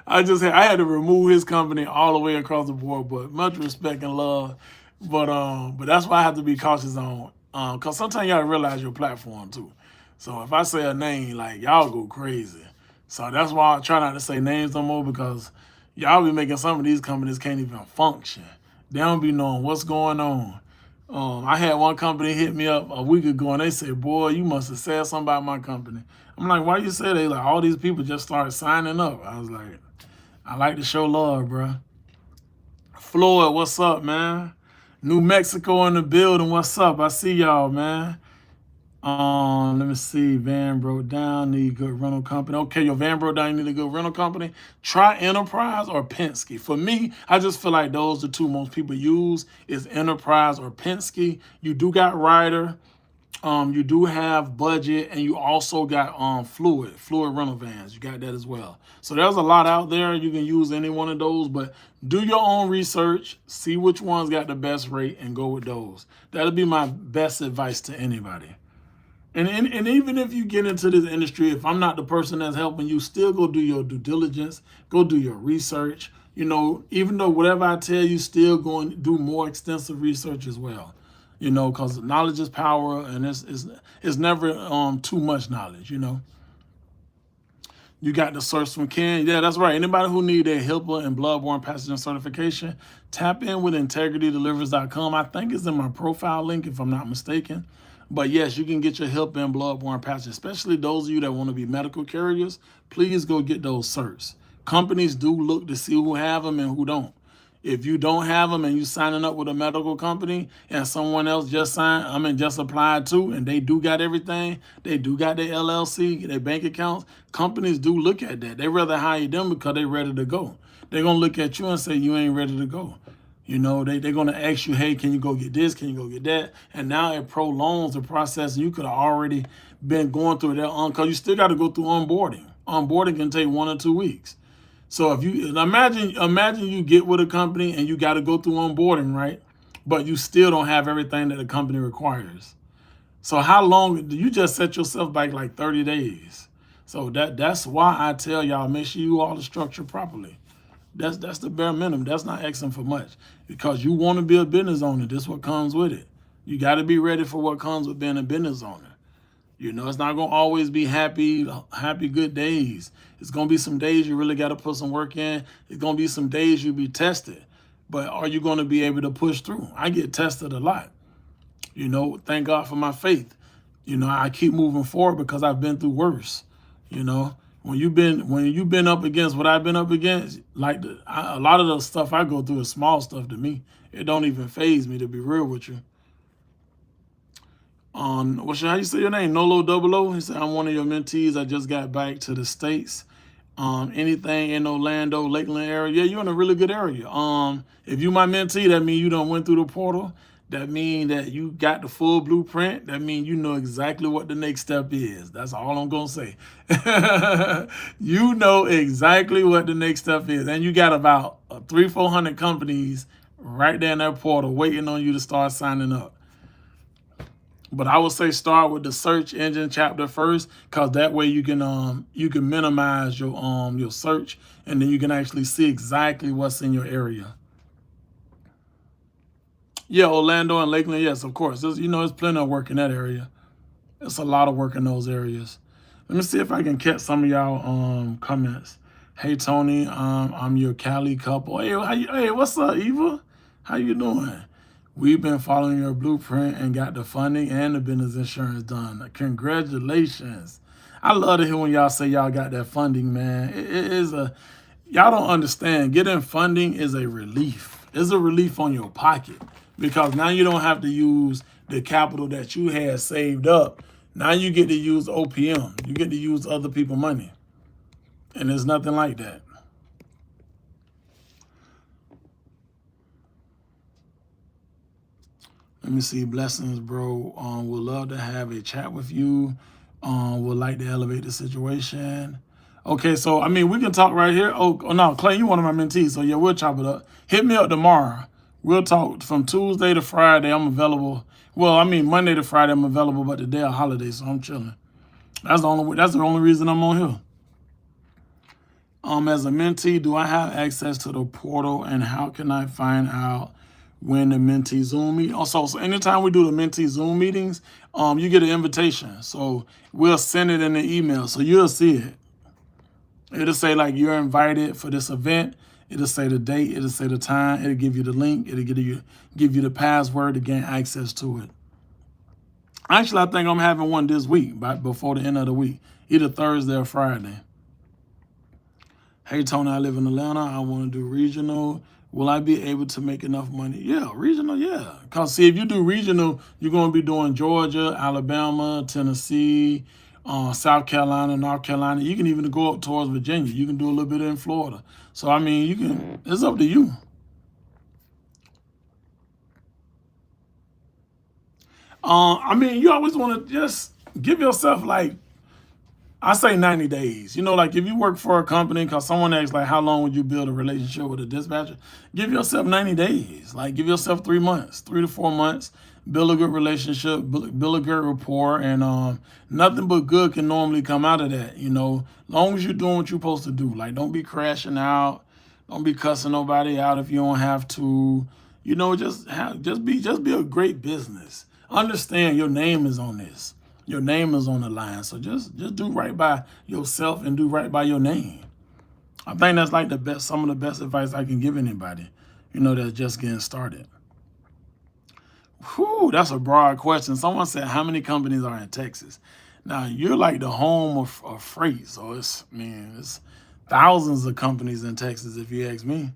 I had to remove his company all the way across the board, but much respect and love. But that's why I have to be cautious on, because sometimes you gotta realize your platform too. So if I say a name, like, y'all go crazy. So that's why I try not to say names no more, because y'all be making some of these companies can't even function. They don't be knowing what's going on. I had one company hit me up a week ago and they said, boy, you must have said something about my company. I'm like, why you say that? Like, all these people just started signing up. I was like, I like to show love, bro. Floyd, what's up, man? New Mexico in the building, what's up? I see y'all, man. Let me see. Van broke down, need good rental company. Okay, your van broke down, you need a good rental company. Try Enterprise or Penske. For me, I just feel like those are the two most people use is Enterprise or Penske. You do got Ryder, you do have Budget, and you also got Fluid rental vans. You got that as well. So there's a lot out there. You can use any one of those, but do your own research, see which one's got the best rate, and go with those. That'll be my best advice to anybody. And even if you get into this industry, if I'm not the person that's helping you, still go do your due diligence, go do your research. You know, even though whatever I tell you, still go and do more extensive research as well. You know, because knowledge is power, and it's never too much knowledge. You know. You got the search from Ken. Yeah, that's right. Anybody who need a HIPAA and bloodborne pathogen certification, tap in with integritydelivers.com. I think it's in my profile link if I'm not mistaken. But yes, you can get your HIPAA and bloodborne pathogen, especially those of you that want to be medical carriers. Please go get those certs. Companies do look to see who have them and who don't. If you don't have them and you signing up with a medical company and someone else just applied too, and they do got everything, they do got their LLC, their bank accounts, companies do look at that. They rather hire them because they ready to go. They're going to look at you and say, you ain't ready to go. You know, they're going to ask you, hey, can you go get this? Can you go get that? And now it prolongs the process. You could have already been going through that because you still got to go through onboarding. Onboarding can take 1 or 2 weeks. So if you imagine you get with a company and you got to go through onboarding, right? But you still don't have everything that the company requires. So how long do you just set yourself back like 30 days? So that's why I tell y'all, make sure you all the structure properly. That's the bare minimum. That's not asking for much because you want to be a business owner. This is what comes with it. You got to be ready for what comes with being a business owner. You know, it's not going to always be happy, good days. It's going to be some days you really got to put some work in. It's going to be some days you'll be tested. But are you going to be able to push through? I get tested a lot. You know, thank God for my faith. You know, I keep moving forward because I've been through worse. You know, when you've been up against what I've been up against, like a lot of the stuff I go through is small stuff to me. It don't even faze me, to be real with you. How you say your name? Nolo Double O. He said, I'm one of your mentees. I just got back to the States. Anything in Orlando, Lakeland area. Yeah, you're in a really good area. If you my mentee, that means you done went through the portal. That means that you got the full blueprint. That means you know exactly what the next step is. That's all I'm going to say. You know exactly what the next step is. And you got about 300-400 companies right there in that portal waiting on you to start signing up. But I would say start with the search engine chapter first, because that way you can minimize your search, and then you can actually see exactly what's in your area. Yeah, Orlando and Lakeland, yes, of course. There's plenty of work in that area. It's a lot of work in those areas. Let me see if I can catch some of y'all comments. Hey Tony, I'm your Cali couple. Hey, what's up, Eva? How you doing? We've been following your blueprint and got the funding and the business insurance done. Congratulations. I love to hear when y'all say y'all got that funding, man. Y'all don't understand. Getting funding is a relief. It's a relief on your pocket because now you don't have to use the capital that you had saved up. Now you get to use OPM. You get to use other people's money. And there's nothing like that. Let me see. Blessings, bro. Would love to have a chat with you. Would like to elevate the situation. Okay, so, I mean, we can talk right here. Oh, no, Clay, you one of my mentees, so yeah, we'll chop it up. Hit me up tomorrow. We'll talk from Tuesday to Friday. I'm available. Well, I mean, Monday to Friday I'm available, but today a holiday, so I'm chilling. That's the only reason I'm on here. As a mentee, do I have access to the portal, and how can I find out when the mentee Zoom meet? Also, so anytime we do the mentee Zoom meetings, you get an invitation. So we'll send it in the email, so you'll see it. It'll say like you're invited for this event. It'll say the date. It'll say the time. It'll give you the link. It'll give you the password to gain access to it. Actually, I think I'm having one this week, before the end of the week, either Thursday or Friday. Hey, Tony, I live in Atlanta. I want to do regional. Will I be able to make enough money? Yeah, regional, yeah. Because, see, if you do regional, you're going to be doing Georgia, Alabama, Tennessee, South Carolina, North Carolina. You can even go up towards Virginia. You can do a little bit in Florida. So, I mean, it's up to you. I mean, you always want to just give yourself like, I say 90 days. Like if you work for a company, because someone asks like, how long would you build a relationship with a dispatcher? Give yourself 90 days. Like give yourself 3 months, 3 to 4 months. build a good relationship, build a good rapport, and nothing but good can normally come out of that. As long as you're doing what you're supposed to do. Like, don't be crashing out, don't be cussing nobody out if you don't have to. Just be a great business. Understand your name is on this. Your name is on the line. So just do right by yourself and do right by your name. I think that's like some of the best advice I can give anybody, that's just getting started. Whew, that's a broad question. Someone said, how many companies are in Texas? Now, you're like the home of freight. So it's thousands of companies in Texas, if you ask me.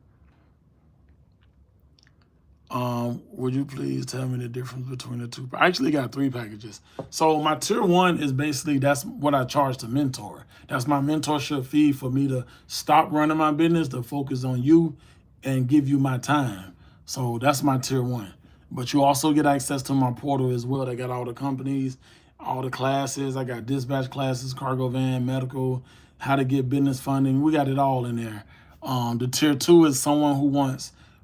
Would you please tell me the difference between the two? I actually got 3 packages. So my tier 1 is basically, that's what I charge to mentor. That's my mentorship fee for me to stop running my business, to focus on you and give you my time. So that's my tier 1. But you also get access to my portal as well. They got all the companies, all the classes. I got dispatch classes, cargo van, medical, how to get business funding. We got it all in there. The tier 2 is someone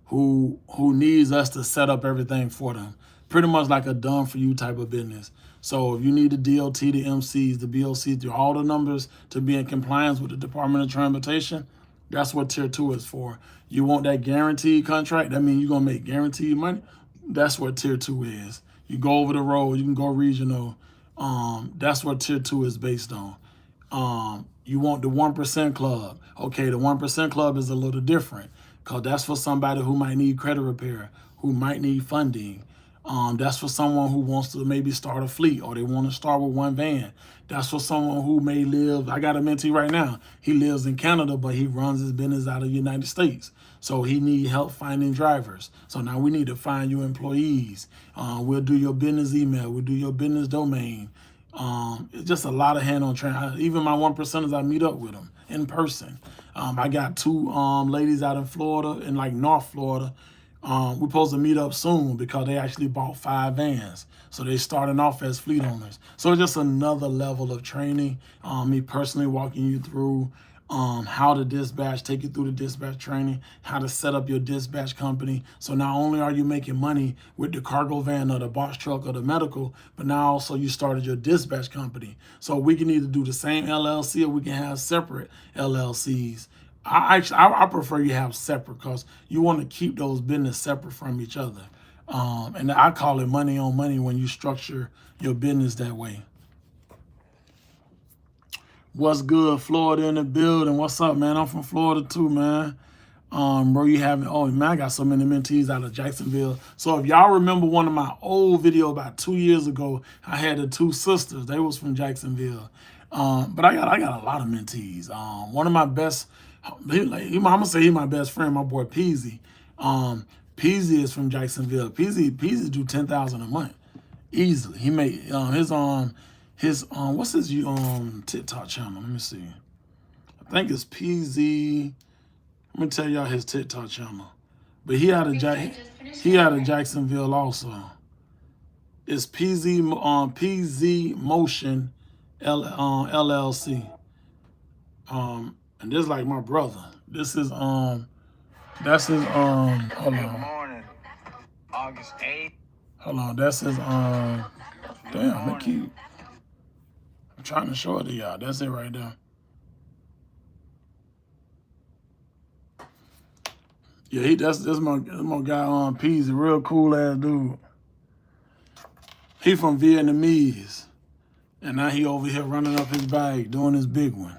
who needs us to set up everything for them. Pretty much like a done for you type of business. So if you need the DOT, the MCs, the BOC, through all the numbers to be in compliance with the Department of Transportation, that's what tier 2 is for. You want that guaranteed contract? That means you're going to make guaranteed money. That's what tier 2 is. You go over the road, you can go regional. That's what tier 2 is based on. You want the 1% club. Okay, the 1% club is a little different, because that's for somebody who might need credit repair, who might need funding. That's for someone who wants to maybe start a fleet, or they want to start with one van. That's for someone who may live, I got a mentee right now. He lives in Canada, but he runs his business out of the United States. So he needs help finding drivers. So now we need to find you employees. We'll do your business email. We'll do your business domain. It's just a lot of hand-on training. Even my 1%ers, I meet up with them in person. I got 2 ladies out in Florida, in like North Florida. We're supposed to meet up soon because they actually bought 5 vans. So they starting off as fleet owners. So it's just another level of training. Me personally walking you through how to dispatch, take you through the dispatch training, how to set up your dispatch company. So not only are you making money with the cargo van or the box truck or the medical, but now also you started your dispatch company. So we can either do the same LLC or we can have separate LLCs. I prefer you have separate, because you want to keep those business separate from each other. And I call it money on money when you structure your business that way. What's good, Florida in the building? What's up, man? I'm from Florida too, man. Bro, oh man, I got so many mentees out of Jacksonville. So if y'all remember one of my old videos about 2 years ago, I had the 2 sisters. They was from Jacksonville. But I got a lot of mentees. One of my best, I'm gonna say he's my best friend, my boy Peasy. Peasy is from Jacksonville. Peasy do 10,000 a month easily. He made his what's his TikTok channel? Let me see. I think it's PZ. Let me tell y'all his TikTok channel. But he out of Jacksonville also. It's PZ Motion LLC. And this is like my brother. This is that's his hold on. August 8th. Hold on, that's his damn, they keep, I'm trying to show it to y'all. That's it right there. Yeah, that's my guy on P's, a real cool ass dude. He from Vietnamese. And now he over here running up his bag, doing his big one.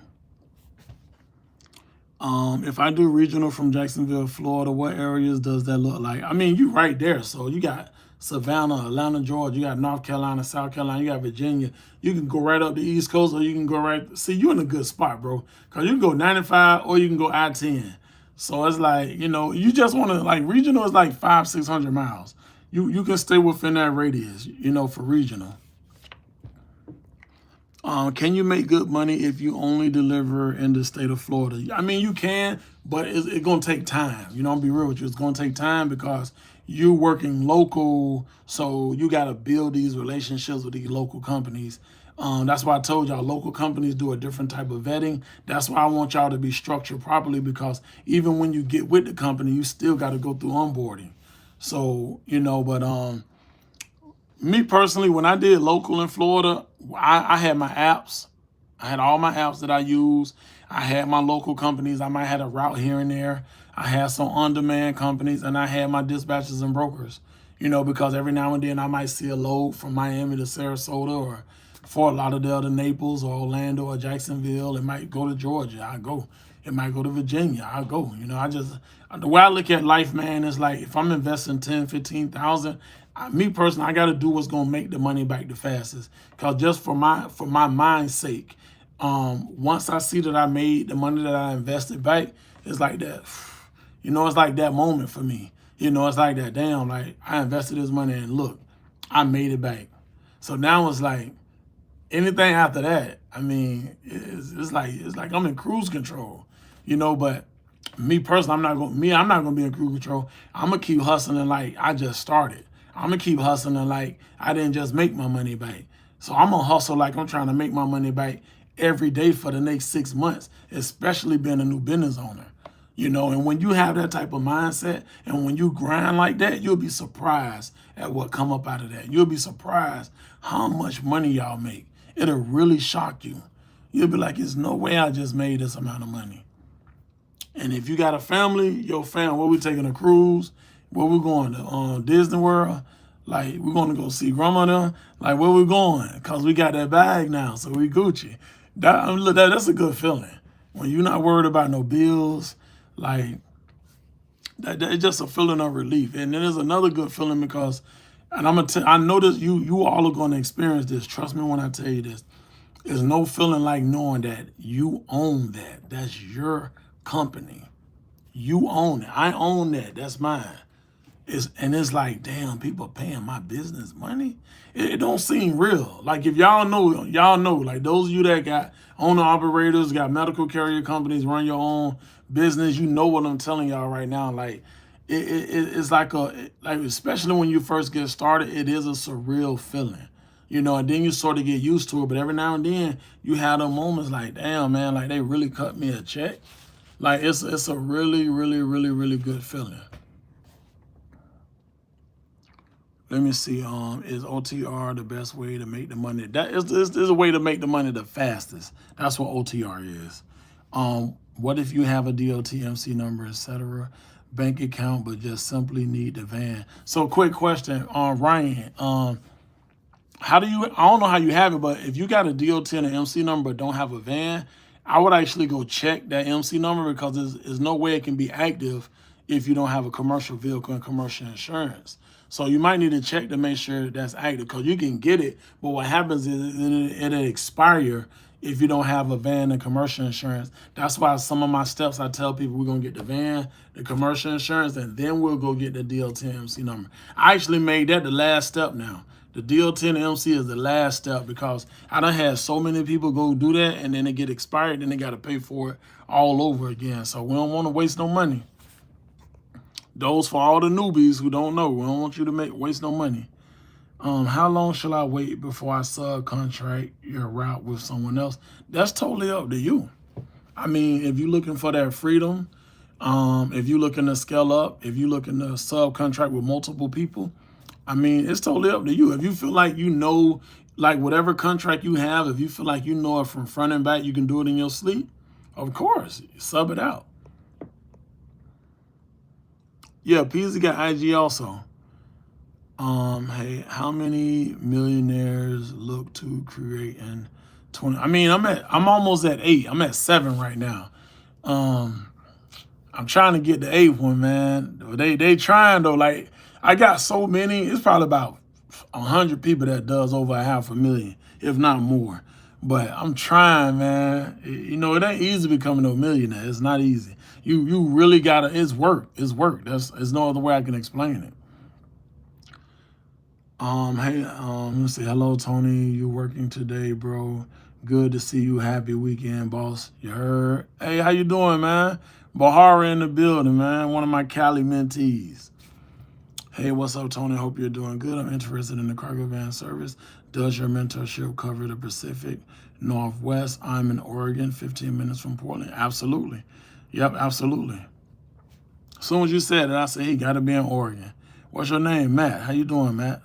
If I do regional from Jacksonville, Florida, what areas does that look like? I mean, you right there. So you got Savannah, Atlanta, Georgia. You got North Carolina, South Carolina. You got Virginia. You can go right up the East Coast, or you can go right. See, you're in a good spot, bro. Because you can go 95 or you can go I-10. So it's like, you just want to, like, regional is like 500-600 miles. You can stay within that radius, for regional. Can you make good money if you only deliver in the state of Florida? I mean, you can, but it's going to take time. I'll be real with you. It's going to take time because you're working local, so you got to build these relationships with these local companies. That's why I told y'all local companies do a different type of vetting. That's why I want y'all to be structured properly, because even when you get with the company, you still got to go through onboarding. So, but Me personally, when I did local in Florida, I had my apps. I had all my apps that I use. I had my local companies. I might have a route here and there. I had some on-demand companies, and I had my dispatchers and brokers. Because every now and then I might see a load from Miami to Sarasota or Fort Lauderdale to Naples or Orlando or Jacksonville. It might go to Georgia. I go. It might go to Virginia. I go. The way I look at life, man, is like if I'm investing 10, 15,000, me personally, I got to do what's gonna make the money back the fastest. Cause just for my mind's sake, once I see that I made the money that I invested back, it's like that. It's like that moment for me. It's like that. Damn, like I invested this money and look, I made it back. So now it's like anything after that, I mean, it's like I'm in cruise control, But me personally, I'm not gonna be in cruise control. I'm gonna keep hustling like I just started. I'm gonna keep hustling like I didn't just make my money back. So I'm gonna hustle like I'm trying to make my money back every day for the next 6 months, especially being a new business owner. And when you have that type of mindset and when you grind like that, you'll be surprised at what come up out of that. You'll be surprised how much money y'all make. It'll really shock you. You'll be like, there's no way I just made this amount of money. And if you got a family, your family, where we taking a cruise, where we going to Disney World, like we're going to go see grandma there, like where we going? Because we got that bag now, so we Gucci. That's a good feeling. When you're not worried about no bills, like it's just a feeling of relief. And then there's another good feeling because, and I know this, you all are going to experience this. Trust me when I tell you this. There's no feeling like knowing that you own that. That's your company. You own it. I own that. That's mine. It's like, damn, people paying my business money. It don't seem real. Like if y'all know, like those of you that got owner operators, got medical carrier companies, run your own business, you know what I'm telling y'all right now. Like it's like especially when you first get started, it is a surreal feeling. And then you sort of get used to it. But every now and then you have those moments like, damn, man, like they really cut me a check. Like it's a really, really, really, really good feeling. Let me see. Is OTR the best way to make the money? That is a way to make the money the fastest. That's what OTR is. What if you have a DOT, MC number, etc., bank account, but just simply need the van? So, quick question, Ryan. I don't know how you have it, but if you got a DOT and an MC number but don't have a van, I would actually go check that MC number because there's no way it can be active if you don't have a commercial vehicle and commercial insurance. So you might need to check to make sure that's active because you can get it, but what happens is it'll expire if you don't have a van and commercial insurance. That's why some of my steps I tell people we're going to get the van, the commercial insurance, and then we'll go get the DOT and MC number. I actually made that the last step now. The DOT and the MC is the last step because I done had so many people go do that and then they get expired, then they got to pay for it all over again. So we don't want to waste no money. Those for all the newbies who don't know, we don't want you to waste no money. How long shall I wait before I subcontract your route with someone else? That's totally up to you. I mean, if you're looking for that freedom, if you're looking to scale up, if you're looking to subcontract with multiple people, I mean, it's totally up to you. If you feel like like whatever contract you have, if you feel like you know it from front and back, you can do it in your sleep, of course, sub it out. Yeah, Peasy got IG also. Hey, how many millionaires look to create in 20? I mean, I'm almost at 8. I'm at 7 right now. I'm trying to get the 8th one, man. They trying though. Like I got so many. It's probably about 100 people that does over 500,000, if not more. But I'm trying, man. It ain't easy becoming a millionaire. It's not easy. You really gotta. It's work. It's work. There's no other way I can explain it. Hey, let me say hello, Tony. You working today, bro? Good to see you. Happy weekend, boss. You heard? Hey, how you doing, man? Bahara in the building, man. One of my Cali mentees. Hey, what's up, Tony? Hope you're doing good. I'm interested in the cargo van service. Does your mentorship cover the Pacific Northwest? I'm in Oregon, 15 minutes from Portland. Absolutely. Yep, absolutely. As soon as you said it, I said, hey, got to be in Oregon. What's your name? Matt. How you doing, Matt?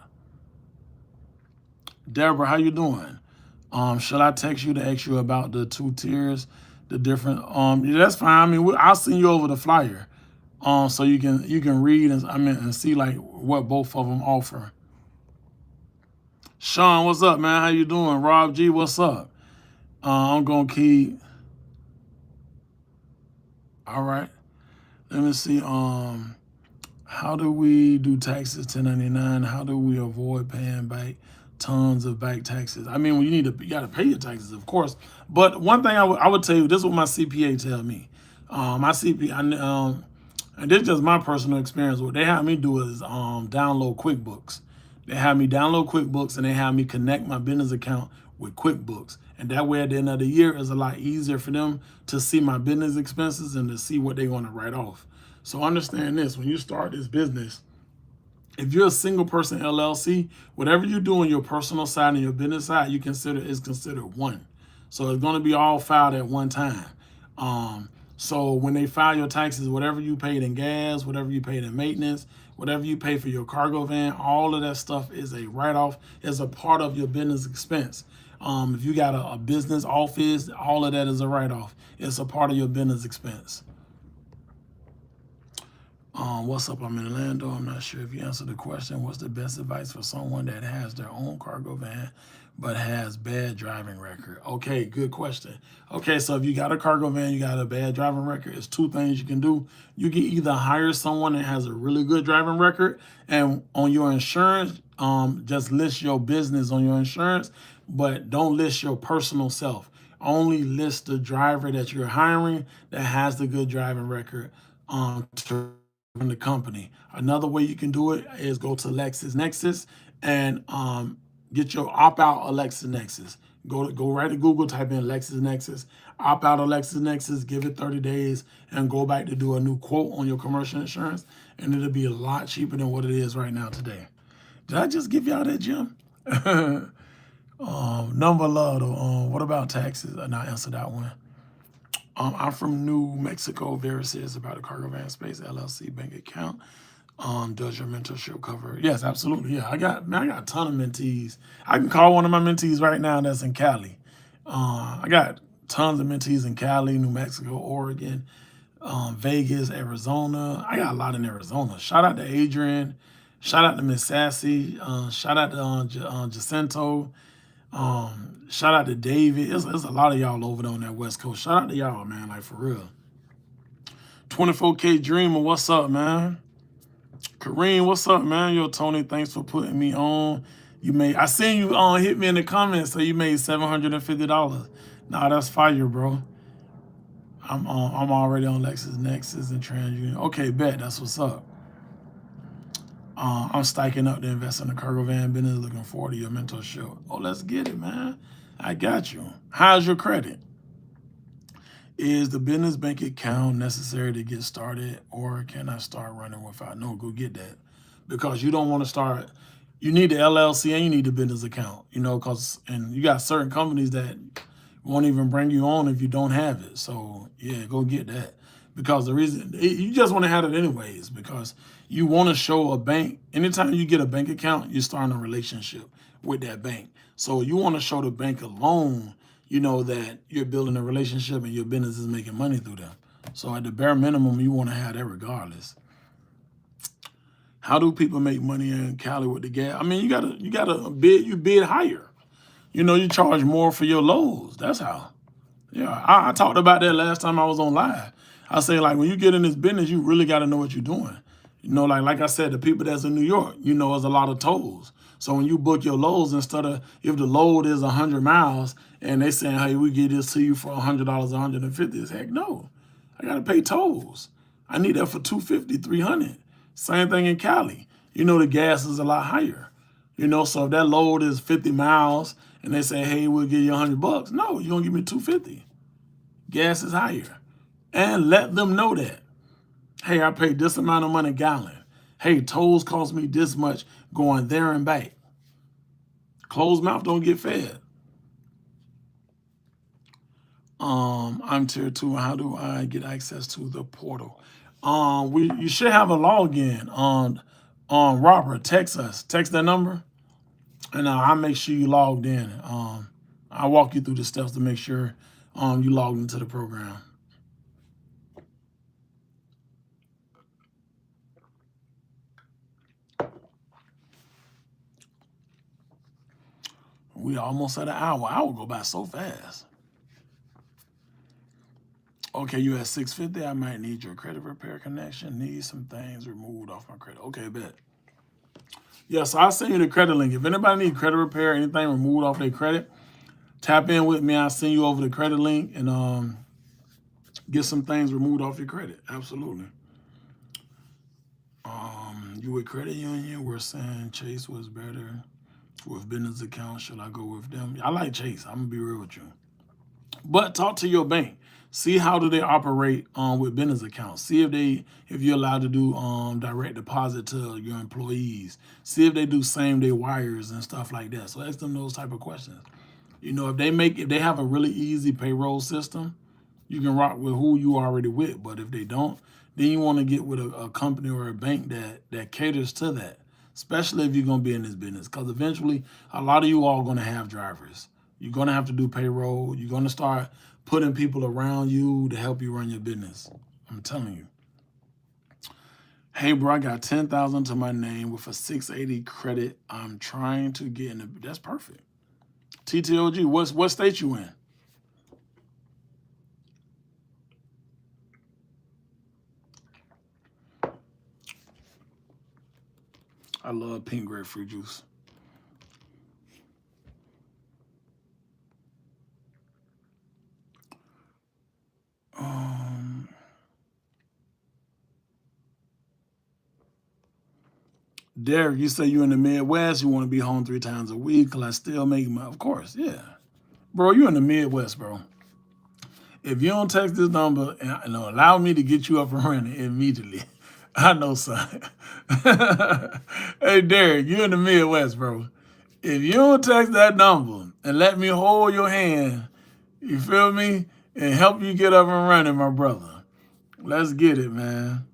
Deborah, how you doing? Should I text you to ask you about the 2 tiers, the different? Yeah, that's fine. I mean, I'll send you over the flyer, so you can read and see like what both of them offer. Sean, what's up, man? How you doing? Rob G, what's up? I'm gonna keep. All right. Let me see. How do we do taxes 1099? How do we avoid paying back tons of back taxes? I mean, you got to pay your taxes, of course. But one thing I would tell you, this is what my CPA tell me. My CPA, and this is just my personal experience. What they have me do is download QuickBooks. They have me download QuickBooks and they have me connect my business account with QuickBooks. And that way at the end of the year, it's a lot easier for them to see my business expenses and to see what they want to write off. So understand this, when you start this business, if you're a single person LLC, whatever you do on your personal side and your business side, is considered one. So it's going to be all filed at one time. So when they file your taxes, whatever you paid in gas, whatever you paid in maintenance, whatever you pay for your cargo van, all of that stuff is a write-off, is a part of your business expense. If you got a business office, all of that is a write-off. It's a part of your business expense. What's up? I'm in Orlando. I'm not sure if you answered the question. What's the best advice for someone that has their own cargo van but has bad driving record? Okay, good question. Okay, so if you got a cargo van, you got a bad driving record, it's 2 things you can do. You can either hire someone that has a really good driving record, and on your insurance, just list your business on your insurance, but don't list your personal self. Only list the driver that you're hiring that has the good driving record to run the company. Another way you can do it is go to LexisNexis and get your opt out of LexisNexis. Go right to Google, type in LexisNexis, opt out of LexisNexis, give it 30 days, and go back to do a new quote on your commercial insurance, and it'll be a lot cheaper than what it is right now today. Did I just give y'all that, Jim? Number love though. What about taxes? I not answer that one. I'm from New Mexico. Very serious about a cargo van space LLC bank account. Does your mentorship cover? Yes, absolutely. Yeah, I got a ton of mentees. I can call one of my mentees right now that's in Cali. I got tons of mentees in Cali, New Mexico, Oregon, Vegas, Arizona. I got a lot in Arizona. Shout out to Adrian. Shout out to Miss Sassy. Shout out to Jacinto. Shout out to David. There's a lot of y'all over there on that West Coast. Shout out to y'all, man, like for real. 24K Dreamer, what's up, man? Kareem, what's up, man? Yo, Tony, thanks for putting me on. I seen you hit me in the comments, so you made $750. Nah, that's fire, bro. I'm already on LexisNexis and TransUnion. Okay, bet, that's what's up. I'm stacking up to invest in the cargo van business, looking forward to your mentorship. Oh, let's get it, man. I got you. How's your credit? Is the business bank account necessary to get started, or can I start running without? No, go get that. Because you don't want to start, you need the LLC and you need the business account, and you got certain companies that won't even bring you on if you don't have it. So yeah, go get that. Because the reason, you just want to have it anyways, because you want to show a bank, anytime you get a bank account, you're starting a relationship with that bank. So you want to show the bank alone, that you're building a relationship and your business is making money through them. So at the bare minimum, you want to have that regardless. How do people make money in Cali with the gas? I mean, you gotta bid higher. You charge more for your loads. That's how. Yeah, I talked about that last time I was on live. I say, like, when you get in this business, you really got to know what you're doing. Like I said, the people that's in New York, there's a lot of tolls. So when you book your loads, instead of, if the load is 100 miles and they saying, hey, we give this to you for $100, $150, heck no. I got to pay tolls. I need that for $250, $300. Same thing in Cali. The gas is a lot higher. So if that load is 50 miles and they say, hey, we'll give you $100, no, you're going to give me $250. Gas is higher. And let them know that. Hey, I paid this amount of money a gallon. Hey, tolls cost me this much going there and back. Closed mouth don't get fed. I'm tier 2. How do I get access to the portal? You should have a login on Robert. Text us. Text that number. And I'll make sure you logged in. I'll walk you through the steps to make sure you logged into the program. We almost at an hour. Hour go by so fast. Okay, you at 650. I might need your credit repair connection. Need some things removed off my credit. Okay, bet. Yeah, so I'll send you the credit link. If anybody need credit repair, anything removed off their credit, tap in with me. I'll send you over the credit link and get some things removed off your credit. Absolutely. You with credit union, we're saying Chase was better with business accounts. Should I go with them? I like Chase. I'm gonna be real with you. But talk to your bank. See how do they operate with business accounts. See if you're allowed to do direct deposit to your employees. See if they do same day wires and stuff like that. So ask them those type of questions. You know, if they have a really easy payroll system, you can rock with who you already with. But if they don't, then you want to get with a company or a bank that caters to that, especially if you're going to be in this business. Because eventually, a lot of you all are going to have drivers. You're going to have to do payroll. You're going to start putting people around you to help you run your business. I'm telling you. Hey, bro, I got $10,000 to my name with a 680 credit. I'm trying to get in the... That's perfect. TTOG, what state you in? I love pink grapefruit juice. Derek, you say you in the Midwest, you want to be home 3 times a week. Can I still make my... Of course, yeah. Bro, you in the Midwest, bro. If you don't text this number and allow me to get you up and running immediately, I know, son. Hey, Derek, you in the Midwest, bro. If you don't text that number and let me hold your hand, you feel me, and help you get up and running, my brother. Let's get it, man.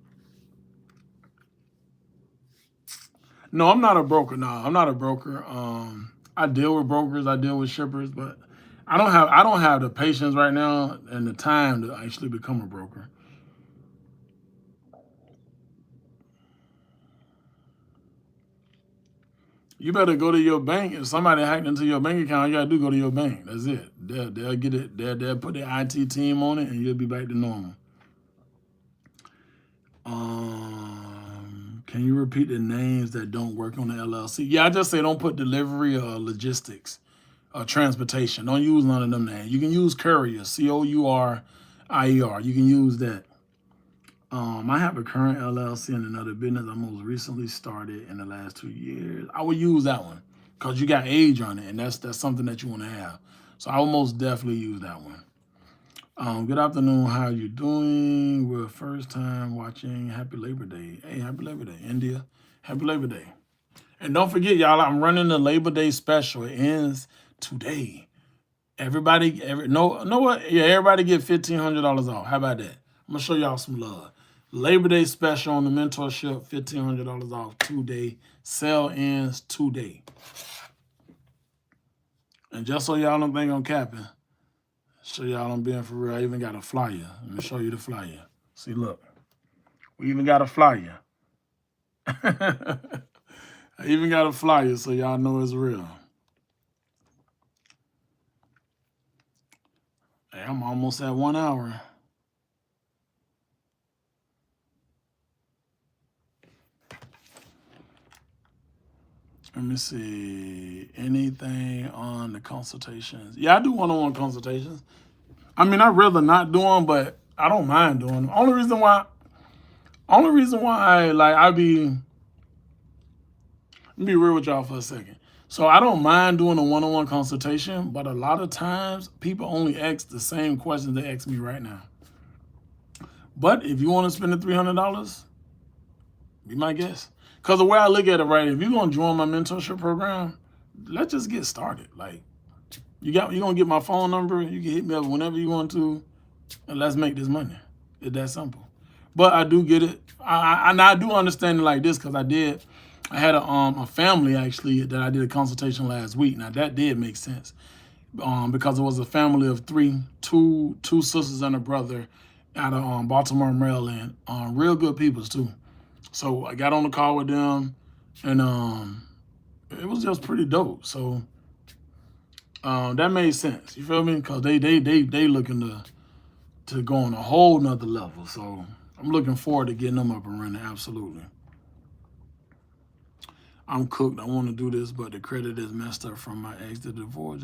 No, I'm not a broker. No, I'm not a broker. I deal with brokers, I deal with shippers, but I don't have the patience right now and the time to actually become a broker. You better go to your bank. If somebody hacked into your bank account, you gotta go to your bank. That's it. They'll get it. They'll put their IT team on it, and you'll be back to normal. Can you repeat the names that don't work on the LLC? Yeah, I just say don't put delivery or logistics or transportation. Don't use none of them names. You can use courier, COURIER. You can use that. I have a current LLC in another business I most recently started in the last 2 years. I would use that one because you got age on it, and that's something that you want to have. So I will most definitely use that one. Good afternoon. How you doing? We're first time watching. Happy Labor Day. Hey, happy Labor Day, India. Happy Labor Day. And don't forget, y'all, I'm running the Labor Day special. It ends today. Everybody get $1,500 off. How about that? I'm gonna show y'all some love. Labor Day special on the mentorship, $1,500 off today. Sale ends today. And just so y'all don't think I'm capping, show y'all I'm being for real. I even got a flyer. Let me show you the flyer. See, look. We even got a flyer. I even got a flyer so y'all know it's real. Hey, I'm almost at 1 hour. Let me see. Anything on the consultations? Yeah, I do one-on-one consultations. I mean, I'd rather not do them, but I don't mind doing them. Only reason why I be... Let me be real with y'all for a second. So I don't mind doing a one-on-one consultation, but a lot of times people only ask the same questions they ask me right now. But if you want to spend the $300, be my guest. Because the way I look at it, right, if you're going to join my mentorship program, let's just get started. Like, you're going to get my phone number. You can hit me up whenever you want to, and let's make this money. It's that simple. But I do get it. I do understand it like this because I did I had a family actually that I did a consultation last week. Now that did make sense, because it was a family of two sisters and a brother out of Baltimore, Maryland. Real good peoples too. So I got on the call with them, and it was just pretty dope. So that made sense. You feel me? Because they looking to go on a whole nother level. So I'm looking forward to getting them up and running. Absolutely. I'm cooked. I want to do this, but the credit is messed up from my ex, the divorce.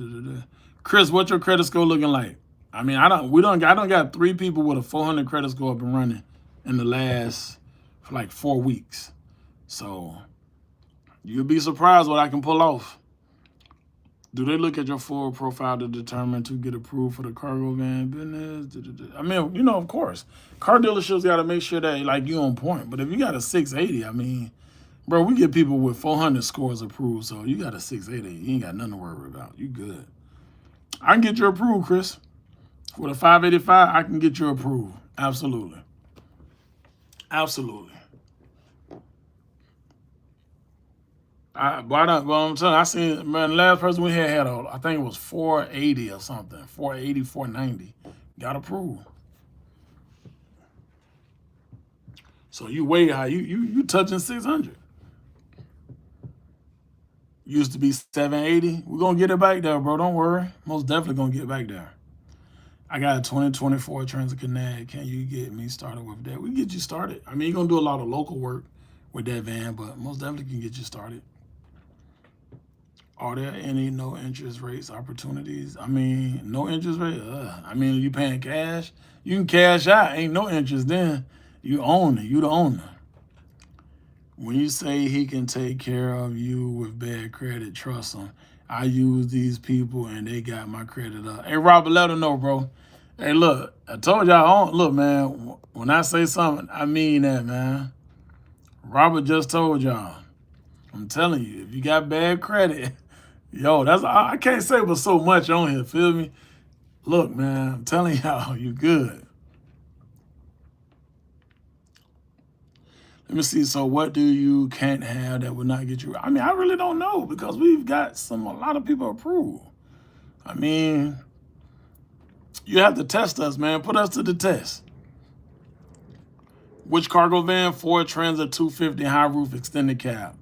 Chris, what's your credit score looking like? I mean, I don't got 3 people with a 400 credit score up and running in the last like 4 weeks. So you'll be surprised what I can pull off. Do they look at your full profile to determine to get approved for the cargo van business? I mean, of course, car dealerships got to make sure that like you on point. But if you got a 680, I mean, bro, we get people with 400 scores approved, so you got a 680. You ain't got nothing to worry about. You good. I can get you approved, Chris. With a 585, I can get you approved. Absolutely. Absolutely. I'm telling you, I seen, man, the last person we had I think it was 480 or something. 480, 490. Got approved. So you way high. You touching 600. Used to be 780. We're going to get it back there, bro. Don't worry. Most definitely going to get back there. I got a 2024 Transit Connect. Can you get me started with that? We can get you started. I mean, you're going to do a lot of local work with that van, but most definitely can get you started. Are there any no interest rates opportunities? I mean, no interest rate? I mean, you paying cash? You can cash out. Ain't no interest then. You own it. You the owner. When you say he can take care of you with bad credit, trust him. I use these people and they got my credit up. Hey, Robert, let him know, bro. Hey, look, I told y'all, look, man, when I say something, I mean that, man. Robert just told y'all. I'm telling you, if you got bad credit, yo, I can't say but so much on here, feel me? Look, man, I'm telling y'all, you good. Let me see. So what do you can't have that would not get you? I mean, I really don't know because we've got a lot of people approved. I mean, you have to test us, man. Put us to the test. Which cargo van? Ford Transit 250 high roof extended cab.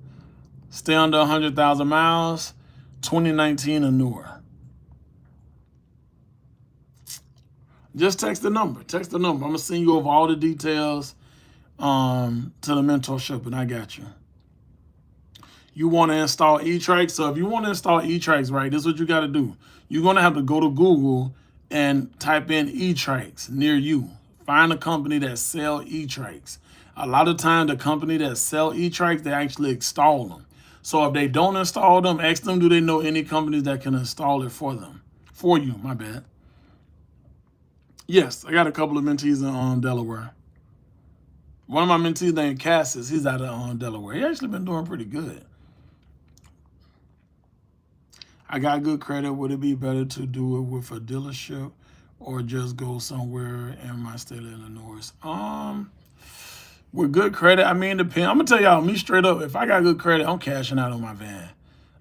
Stay under 100,000 miles. 2019 or newer. Just text the number. Text the number. I'm gonna send you over all the details to the mentorship, and I got you. You want to install E-Tracks. So if you want to install E-Tracks, right, this is what you got to do. You're going to have to go to Google and type in E-Tracks near you. Find a company that sell E-Tracks. A lot of times the company that sell E-Tracks, they actually install them. So if they don't install them, ask them, do they know any companies that can install it for them? For you, my bad. Yes, I got a couple of mentees in Delaware. One of my mentees named Cassis, he's out of Delaware. He actually been doing pretty good. I got good credit. Would it be better to do it with a dealership or just go somewhere in my state of Illinois? With good credit, I mean, depend. I'm gonna tell y'all, me straight up, if I got good credit, I'm cashing out on my van.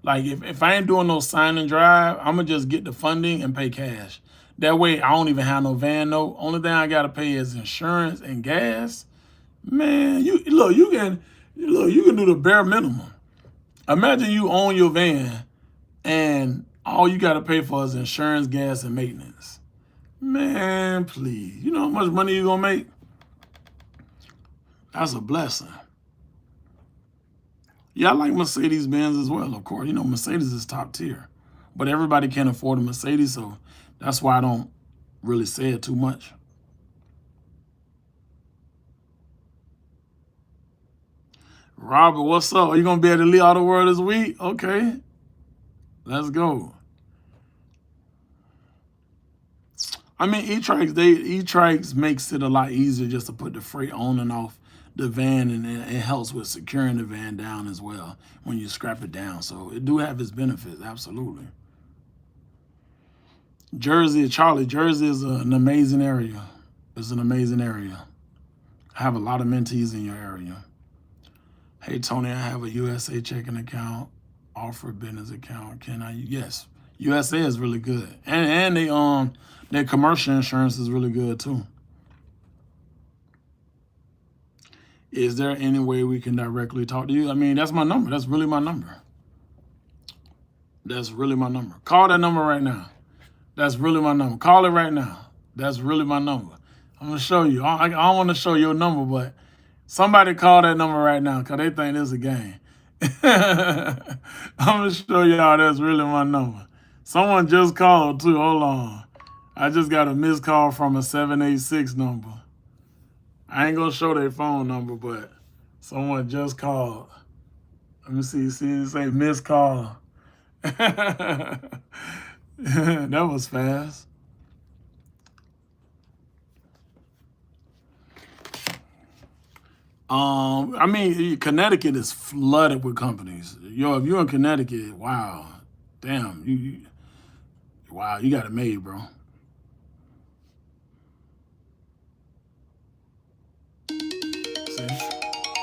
Like if I ain't doing no sign and drive, I'm gonna just get the funding and pay cash. That way I don't even have no van note. Only thing I gotta pay is insurance and gas. Man, you can do the bare minimum. Imagine you own your van and all you got to pay for is insurance, gas, and maintenance. Man, please. You know how much money you going to make? That's a blessing. Yeah, I like Mercedes-Benz as well, of course. You know, Mercedes is top tier. But everybody can't afford a Mercedes, so that's why I don't really say it too much. Robert, what's up? Are you going to be able to leave Auto World this week? Okay. Let's go. I mean, E-Tracks makes it a lot easier just to put the freight on and off the van, and it helps with securing the van down as well when you scrap it down. So it do have its benefits, absolutely. Charlie, Jersey is an amazing area. It's an amazing area. I have a lot of mentees in your area. Hey, Tony, I have a USA checking account, offer business account. Can I? Yes. USA is really good. And their commercial insurance is really good too. Is there any way we can directly talk to you? I mean, that's my number. That's really my number. That's really my number. Call that number right now. That's really my number. Call it right now. That's really my number. I'm going to show you. I don't want to show your number, but somebody call that number right now because they think this is a game. I'm going to show y'all that's really my number. Someone just called too. Hold on. I just got a missed call from a 786 number. I ain't going to show their phone number, but someone just called. Let me see. See, it say missed call. That was fast. I mean, Connecticut is flooded with companies. Yo, if you're in Connecticut, wow, damn, wow, you got it made, bro. See,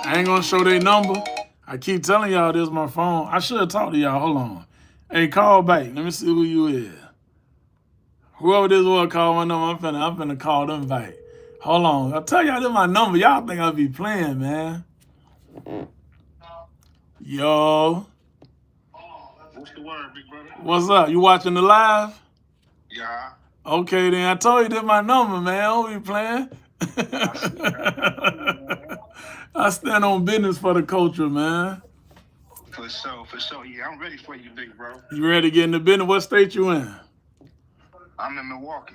I ain't gonna show their number. I keep telling y'all this is my phone. I should have talked to y'all. Hold on. Hey, call back. Let me see who you is. Whoever this was call my number, I'm finna call them back. Hold on. I tell y'all this my number. Y'all think I be playing, man. Yo. What's the word, big brother? What's up? You watching the live? Yeah. Okay, then I told you this my number, man. I don't be playing. I stand on business for the culture, man. For sure. Yeah, I'm ready for you, big bro. You ready to get in the business? What state you in? I'm in Milwaukee.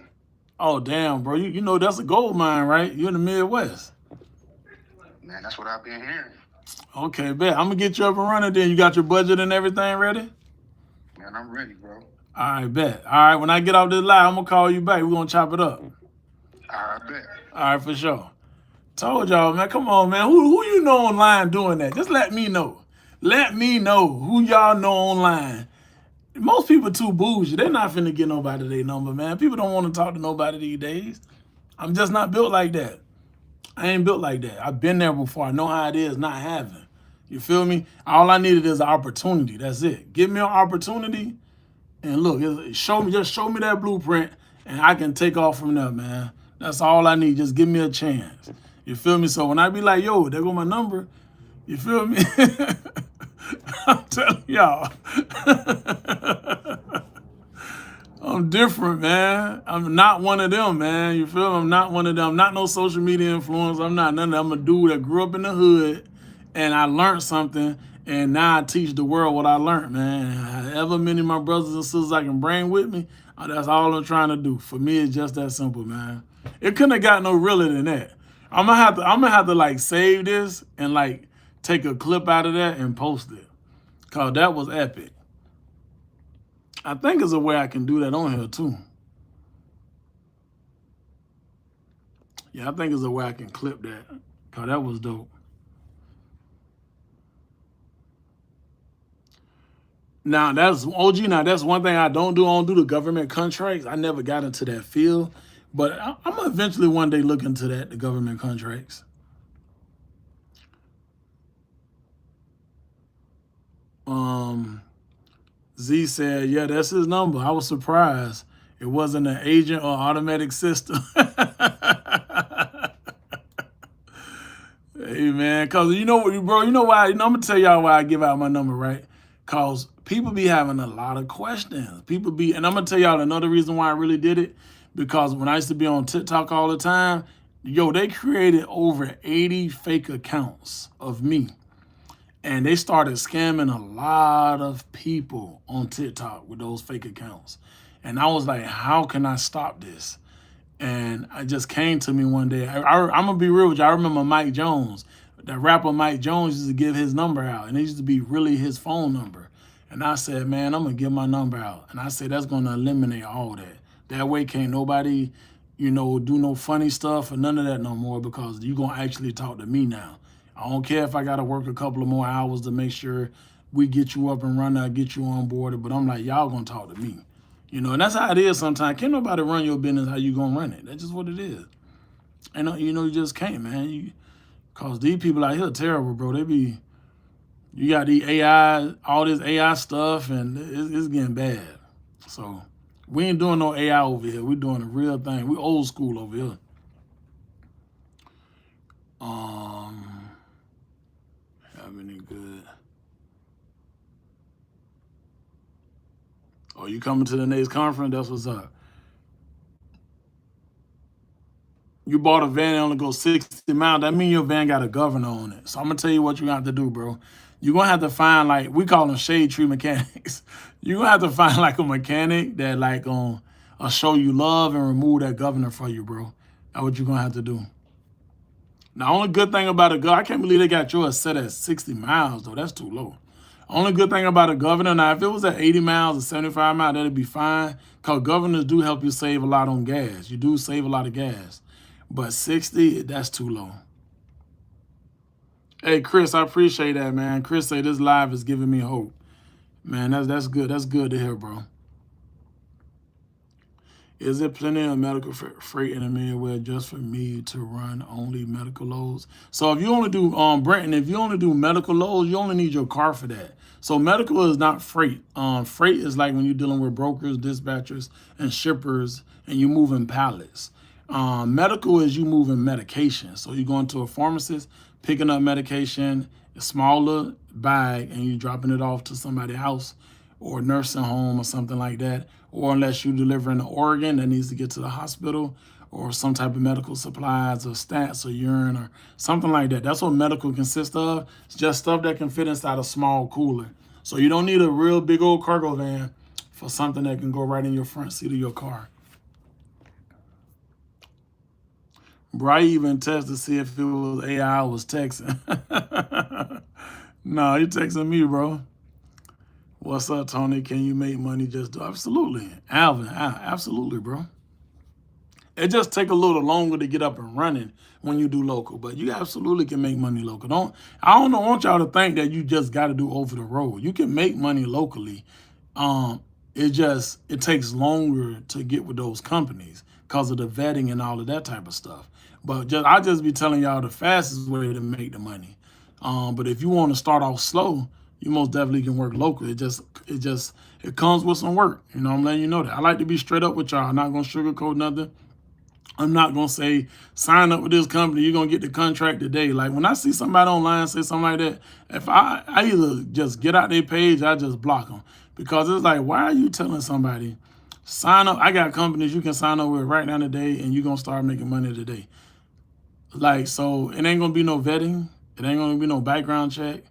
Oh, damn, bro. You know that's a gold mine, right? You in the Midwest. Man, that's what I've been hearing. Okay, bet. I'm going to get you up and running then. You got your budget and everything ready? Man, I'm ready, bro. All right, bet. All right, when I get off this live, I'm going to call you back. We're going to chop it up. I bet. All right, for sure. Told y'all, man. Come on, man. Who you know online doing that? Just let me know. Let me know who y'all know online. Most people too bougie. They're not finna get nobody their number, man. People don't want to talk to nobody these days. I'm just not built like that. I ain't built like that. I've been there before. I know how it is not having. You feel me? All I needed is an opportunity. That's it. Give me an opportunity, and look, just show me that blueprint, and I can take off from there, man. That's all I need. Just give me a chance. You feel me? So when I be like, yo, there go my number, you feel me? I'm telling y'all. I'm different, man. I'm not one of them, man. You feel me? I'm not one of them. I'm not no social media influencer. I'm not none of them. I'm a dude that grew up in the hood, and I learned something, and now I teach the world what I learned, man. However many of my brothers and sisters I can bring with me, that's all I'm trying to do. For me, it's just that simple, man. It couldn't have got no realer than that. I'm gonna have to like save this and like take a clip out of that and post it, cause that was epic. I think there's a way I can do that on here too. Yeah, I think there's a way I can clip that, cause that was dope. Now that's OG. Now that's one thing I don't do. I don't do the government contracts. I never got into that field, but I'm gonna eventually one day look into that, the government contracts. Z said, yeah, that's his number. I was surprised. It wasn't an agent or automatic system. Hey, man, because you know what, bro, you know why? I'm going to tell y'all why I give out my number, right? Because people be having a lot of questions. And I'm going to tell y'all another reason why I really did it. Because when I used to be on TikTok all the time, yo, they created over 80 fake accounts of me. And they started scamming a lot of people on TikTok with those fake accounts. And I was like, how can I stop this? And it just came to me one day. I'm going to be real with you. I remember Mike Jones. The rapper Mike Jones used to give his number out. And it used to be really his phone number. And I said, man, I'm going to give my number out. And I said, that's going to eliminate all that. That way can't nobody, do no funny stuff or none of that no more, because you're going to actually talk to me now. I don't care if I got to work a couple of more hours to make sure we get you up and running, I get you on board. But I'm like, y'all going to talk to me. And that's how it is sometimes. Can't nobody run your business how you going to run it. That's just what it is. And, you just can't, man. Because these people out here terrible, bro. They be You got the AI, all this AI stuff, and it's getting bad. So we ain't doing no AI over here. We doing the real thing. We old school over here. Have any good? Oh, you coming to the next conference? That's what's up. You bought a van that only goes 60 miles. That means your van got a governor on it. So I'm gonna tell you what you have to do, bro. You're gonna have to find, like, we call them shade tree mechanics. You're gonna have to find like a mechanic that like show you love and remove that governor for you, bro. That's what you're gonna have to do. Now, only good thing about a governor, I can't believe they got yours set at 60 miles though. That's too low. Only good thing about a governor, now if it was at 80 miles or 75 miles, that'd be fine. Cause governors do help you save a lot on gas. You do save a lot of gas. But 60, that's too low. Hey Chris, I appreciate that, man. Chris say this live is giving me hope. Man, that's good. That's good to hear, bro. Is there plenty of medical freight in the Midwest just for me to run only medical loads? So if you only do, Brenton, if you only do medical loads, you only need your car for that. So medical is not freight. Freight is like when you're dealing with brokers, dispatchers, and shippers, and you moving pallets. Medical is you moving medication. So you going to a pharmacist, picking up medication, a smaller bag, and you dropping it off to somebody's house or a nursing home or something like that. Or unless you delivering an organ that needs to get to the hospital, or some type of medical supplies or stats or urine or something like that. That's what medical consists of. It's just stuff that can fit inside a small cooler. So you don't need a real big old cargo van for something that can go right in your front seat of your car. Bro, I even tested to see if it was AI I was texting. No, you texting me, bro. What's up, Tony? Can you make money just do? Absolutely. Alvin, absolutely, bro. It just take a little longer to get up and running when you do local, but you absolutely can make money local. I don't want y'all to think that you just got to do over the road. You can make money locally. It takes longer to get with those companies because of the vetting and all of that type of stuff. But I just be telling y'all the fastest way to make the money. But if you want to start off slow, you most definitely can work local. It comes with some work. You know, I'm letting you know that. I like to be straight up with y'all. I'm not gonna sugarcoat nothing. I'm not gonna say sign up with this company, you're gonna get the contract today. Like when I see somebody online say something like that, if I either just get out their page, I just block them. Because it's like, why are you telling somebody, sign up? I got companies you can sign up with right now today and you're gonna start making money today. Like, so it ain't gonna be no vetting, it ain't gonna be no background check,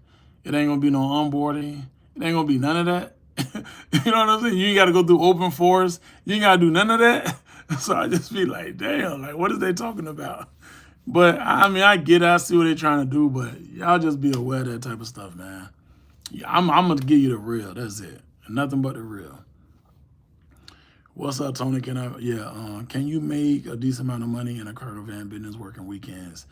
it ain't gonna be no onboarding, it ain't gonna be none of that. You know what I'm saying? You ain't gotta go through open force, you ain't gotta do none of that. So I just be like, damn, like what is they talking about? But I mean, I get it, I see what they're trying to do, but y'all just be aware of that type of stuff, man. Yeah, I'm gonna give you the real, that's it. Nothing but the real. What's up, Tony? Can you make a decent amount of money in a cargo van business working weekends?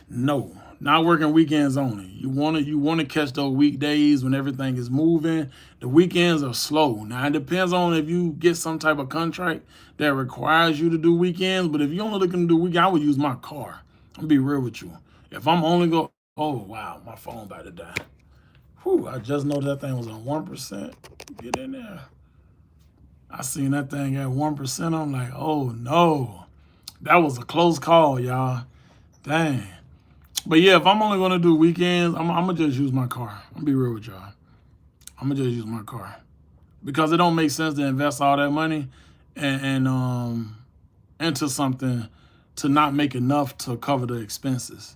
No, not working weekends only. You want to catch those weekdays when everything is moving. The weekends are slow. Now it depends on if you get some type of contract that requires you to do weekends. But if you're only looking to do weekends, I would use my car. I'm be real with you. If I'm only oh wow, my phone about to die. Whew, I just know that thing was on 1%. Get in there. I seen that thing at 1%. I'm like, oh no, that was a close call, y'all. Dang. But yeah, if I'm only gonna do weekends, I'm gonna just use my car. I'm gonna be real with y'all. I'm gonna just use my car because it don't make sense to invest all that money and into something to not make enough to cover the expenses.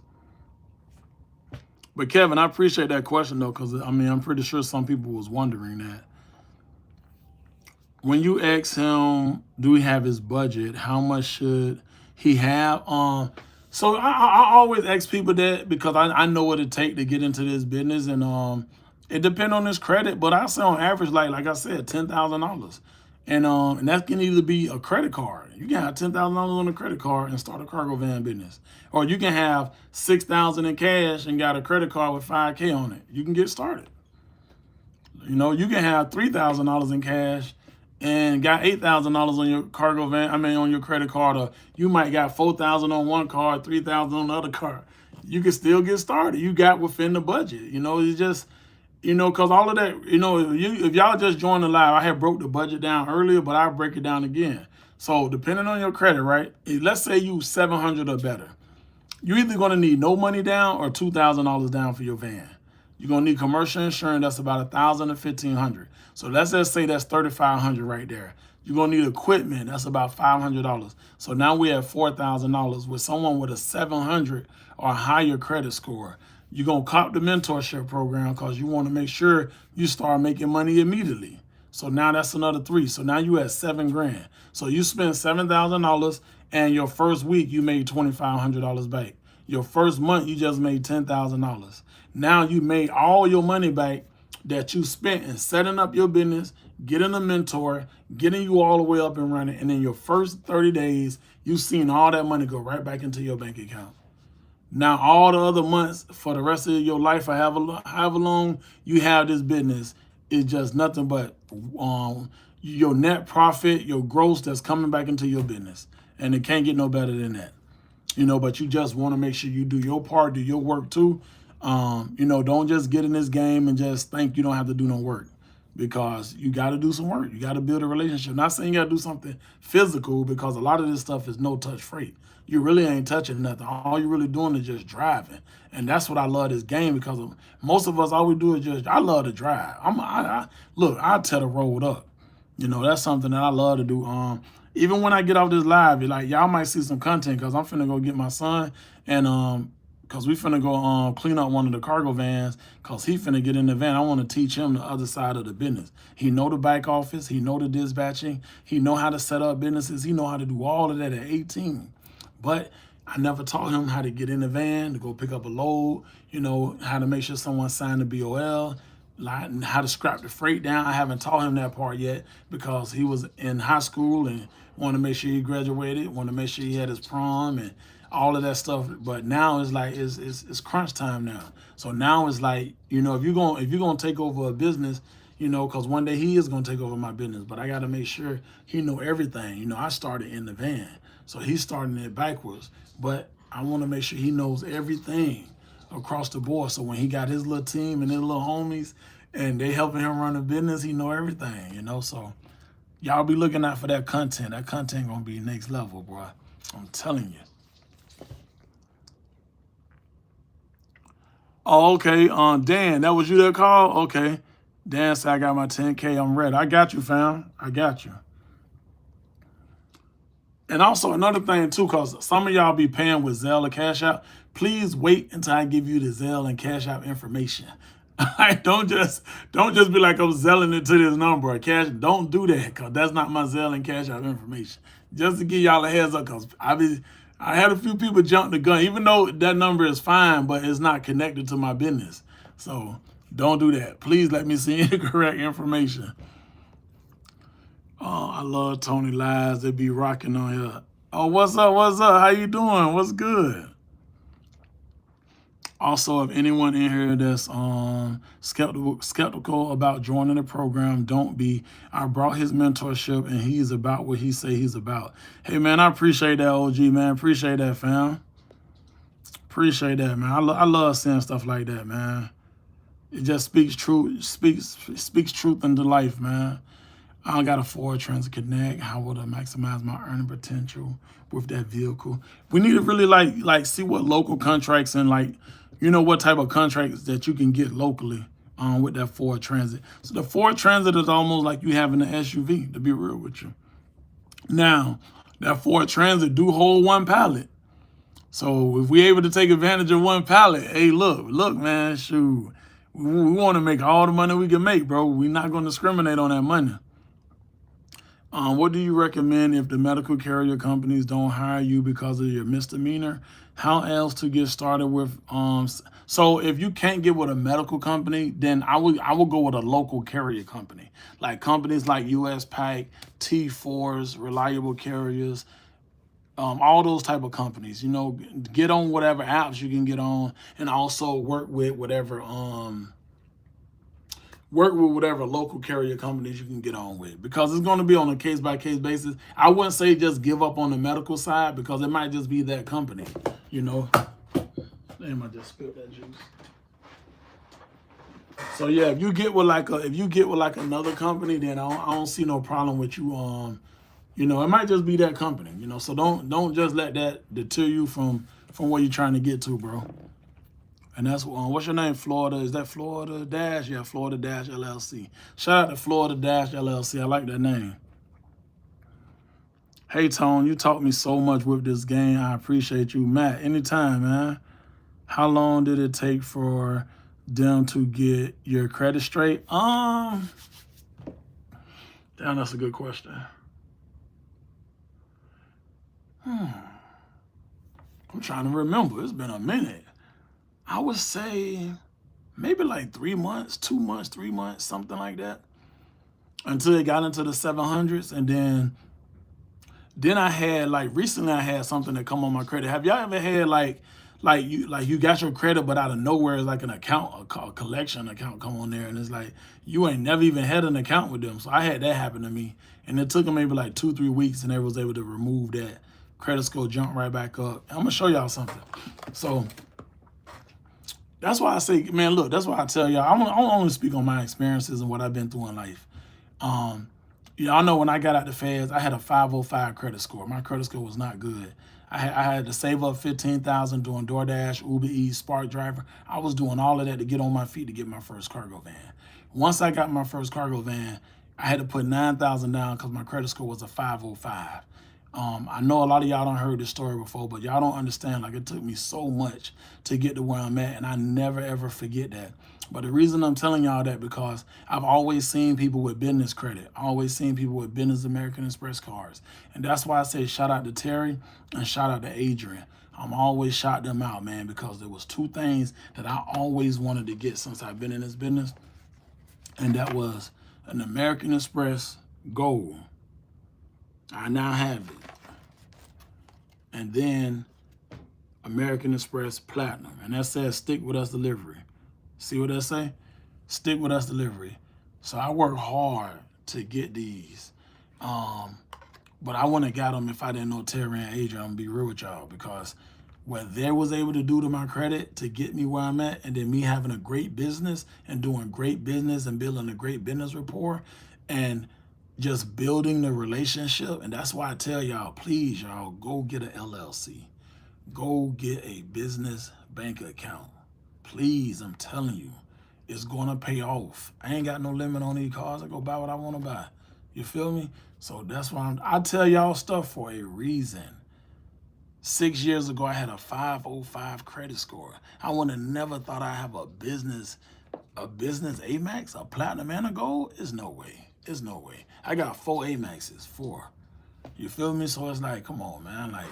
But Kevin, I appreciate that question though, because I mean I'm pretty sure some people was wondering that. When you ask him, do he have his budget? How much should he have? So I always ask people that because I know what it takes to get into this business, and it depends on his credit. But I say on average, like I said, $10,000, and that can either be a credit card. You can have $10,000 on a credit card and start a cargo van business, or you can have $6,000 in cash and got a credit card with $5K on it. You can get started. You know, you can have $3,000 in cash and got $8,000 on your cargo van, on your credit card, or you might got $4,000 on one card, $3,000 on the other card. You can still get started. You got within the budget. You know, You know, because all of that, you know, if y'all just joined the live, I had broke the budget down earlier, but I'll break it down again. So depending on your credit, right? Let's say you 700 or better. You're either going to need no money down or $2,000 down for your van. You're going to need commercial insurance. That's about $1,000 to $1,500. So let's just say that's $3,500 right there. You're going to need equipment. That's about $500. So now we have $4,000 with someone with a 700 or higher credit score. You're going to cop the mentorship program because you want to make sure you start making money immediately. So now that's another 3. So now you at $7,000. So you spend $7,000 and your first week you made $2,500 back. Your first month you just made $10,000. Now you made all your money back that you spent in setting up your business, getting a mentor, getting you all the way up and running, and in your first 30 days, you've seen all that money go right back into your bank account. Now, all the other months for the rest of your life, or however long you have this business, is just nothing but your net profit, your gross that's coming back into your business. And it can't get no better than that. You know, but you just want to make sure you do your part, do your work too. You know, don't just get in this game and just think you don't have to do no work, because you got to do some work. You got to build a relationship. Not saying you got to do something physical, because a lot of this stuff is no touch freight. You really ain't touching nothing. All you're really doing is just driving. And that's what I love this game, because most of us, all we do is just, I love to drive. Look, I tear the road up. You know, that's something that I love to do. Even when I get off this live, like, y'all might see some content, because I'm finna go get my son, and because we finna go clean up one of the cargo vans, because he finna get in the van. I want to teach him the other side of the business. He know the back office. He know the dispatching. He know how to set up businesses. He know how to do all of that at 18. But I never taught him how to get in the van, to go pick up a load, you know, how to make sure someone signed the BOL, like how to scrap the freight down. I haven't taught him that part yet, because he was in high school and wanted to make sure he graduated, wanted to make sure he had his prom and all of that stuff. But now it's like it's crunch time now. So now it's like, you know, if you're gonna take over a business, you know, because one day he is gonna take over my business, but I got to make sure he know everything. You know, I started in the van, so he's starting it backwards. But I want to make sure he knows everything across the board. So when he got his little team and his little homies, and they helping him run a business, he know everything. You know, so y'all be looking out for that content. That content gonna be next level, bro. I'm telling you. Oh, okay. Dan, that was you that called? Okay. Dan said, I got my 10K. I'm ready. I got you, fam. I got you. And also another thing too, because some of y'all be paying with Zelle or Cash App. Please wait until I give you the Zelle and Cash App information. Don't just be like, I'm selling it to this number or cash. Don't do that, because that's not my Zelle and Cash App information. Just to give y'all a heads up, because I had a few people jump the gun, even though that number is fine, but it's not connected to my business. So don't do that. Please let me see the correct information. Oh, I love Tony Lives. They be rocking on here. Oh, what's up? What's up? How you doing? What's good? Also, if anyone in here that's skeptical about joining the program, don't be. I brought his mentorship, and he's about what he say he's about. Hey, man, I appreciate that, OG, man. Appreciate that, fam. Appreciate that, man. I love seeing stuff like that, man. It just speaks truth into life, man. I got a Ford Transit Connect. How would I maximize my earning potential with that vehicle? We need to really like see what local contracts and, like, you know, what type of contracts that you can get locally with that Ford Transit. So the Ford Transit is almost like you having an SUV, to be real with you. Now, that Ford Transit do hold one pallet. So if we're able to take advantage of one pallet, hey, look, man, shoot. We want to make all the money we can make, bro. We're not going to discriminate on that money. What do you recommend if the medical carrier companies don't hire you because of your misdemeanor? How else to get started with? So if you can't get with a medical company, then I would go with a local carrier company, like companies like US Pack, T4s, Reliable Carriers, all those type of companies. You know, get on whatever apps you can get on, and also work with whatever local carrier companies you can get on with, because it's going to be on a case-by-case basis. I wouldn't say just give up on the medical side, because it might just be that company, you know. Damn, I just spilled that juice. So yeah, if you get with like another company, then I don't see no problem with you. You know, it might just be that company. You know, so don't just let that deter you from where you're trying to get to, bro. And that's what's your name? Florida? Is that Florida Dash? Yeah, Florida Dash LLC. Shout out to Florida Dash LLC. I like that name. Hey Tone, you taught me so much with this game. I appreciate you, Matt. Anytime, man. How long did it take for them to get your credit straight? Damn, that's a good question. I'm trying to remember. It's been a minute. I would say maybe like 3 months, 2 months, 3 months, something like that. Until it got into the 700s. And then I had recently I had something that come on my credit. Have y'all ever had like you got your credit, but out of nowhere it's like an account, a collection account come on there, and it's like you ain't never even had an account with them. So I had that happen to me, and it took them maybe like 2-3 weeks, and they was able to remove that credit score, jump right back up. And I'm gonna show y'all something. So that's why I say, man, look, that's why I tell y'all, I only speak on my experiences and what I've been through in life. Y'all know when I got out the feds, I had a 505 credit score. My credit score was not good. I had to save up $15,000 doing DoorDash, Uber Eats, Spark Driver. I was doing all of that to get on my feet to get my first cargo van. Once I got my first cargo van, I had to put $9,000 down because my credit score was a 505. I know a lot of y'all done heard this story before, but y'all don't understand. Like, it took me so much to get to where I'm at, and I never ever forget that. But the reason I'm telling y'all that because I've always seen people with business credit. I always seen people with business American Express cards. And that's why I say shout out to Terry and shout out to Adrian. I'm always shout them out, man, because there was 2 things that I always wanted to get since I've been in this business. And that was an American Express Gold. I now have it. And then American Express Platinum. And that says stick with us delivery. See what that say? Stick with us delivery. So I work hard to get these. But I wouldn't have got them if I didn't know Terry and Adrian. I'm gonna be real with y'all, because what they was able to do to my credit to get me where I'm at, and then me having a great business and doing great business and building a great business rapport and just building the relationship. And that's why I tell y'all, please, y'all, go get an LLC. Go get a business bank account. Please, I'm telling you, it's going to pay off. I ain't got no limit on these cars. I go buy what I want to buy. You feel me? So that's why I tell y'all stuff for a reason. 6 years ago, I had a 505 credit score. I would have never thought I'd have a business Amex, a platinum, and a gold. It's no way. It's no way. I got 4 Amexes, 4. You feel me? So it's like, come on, man. Like,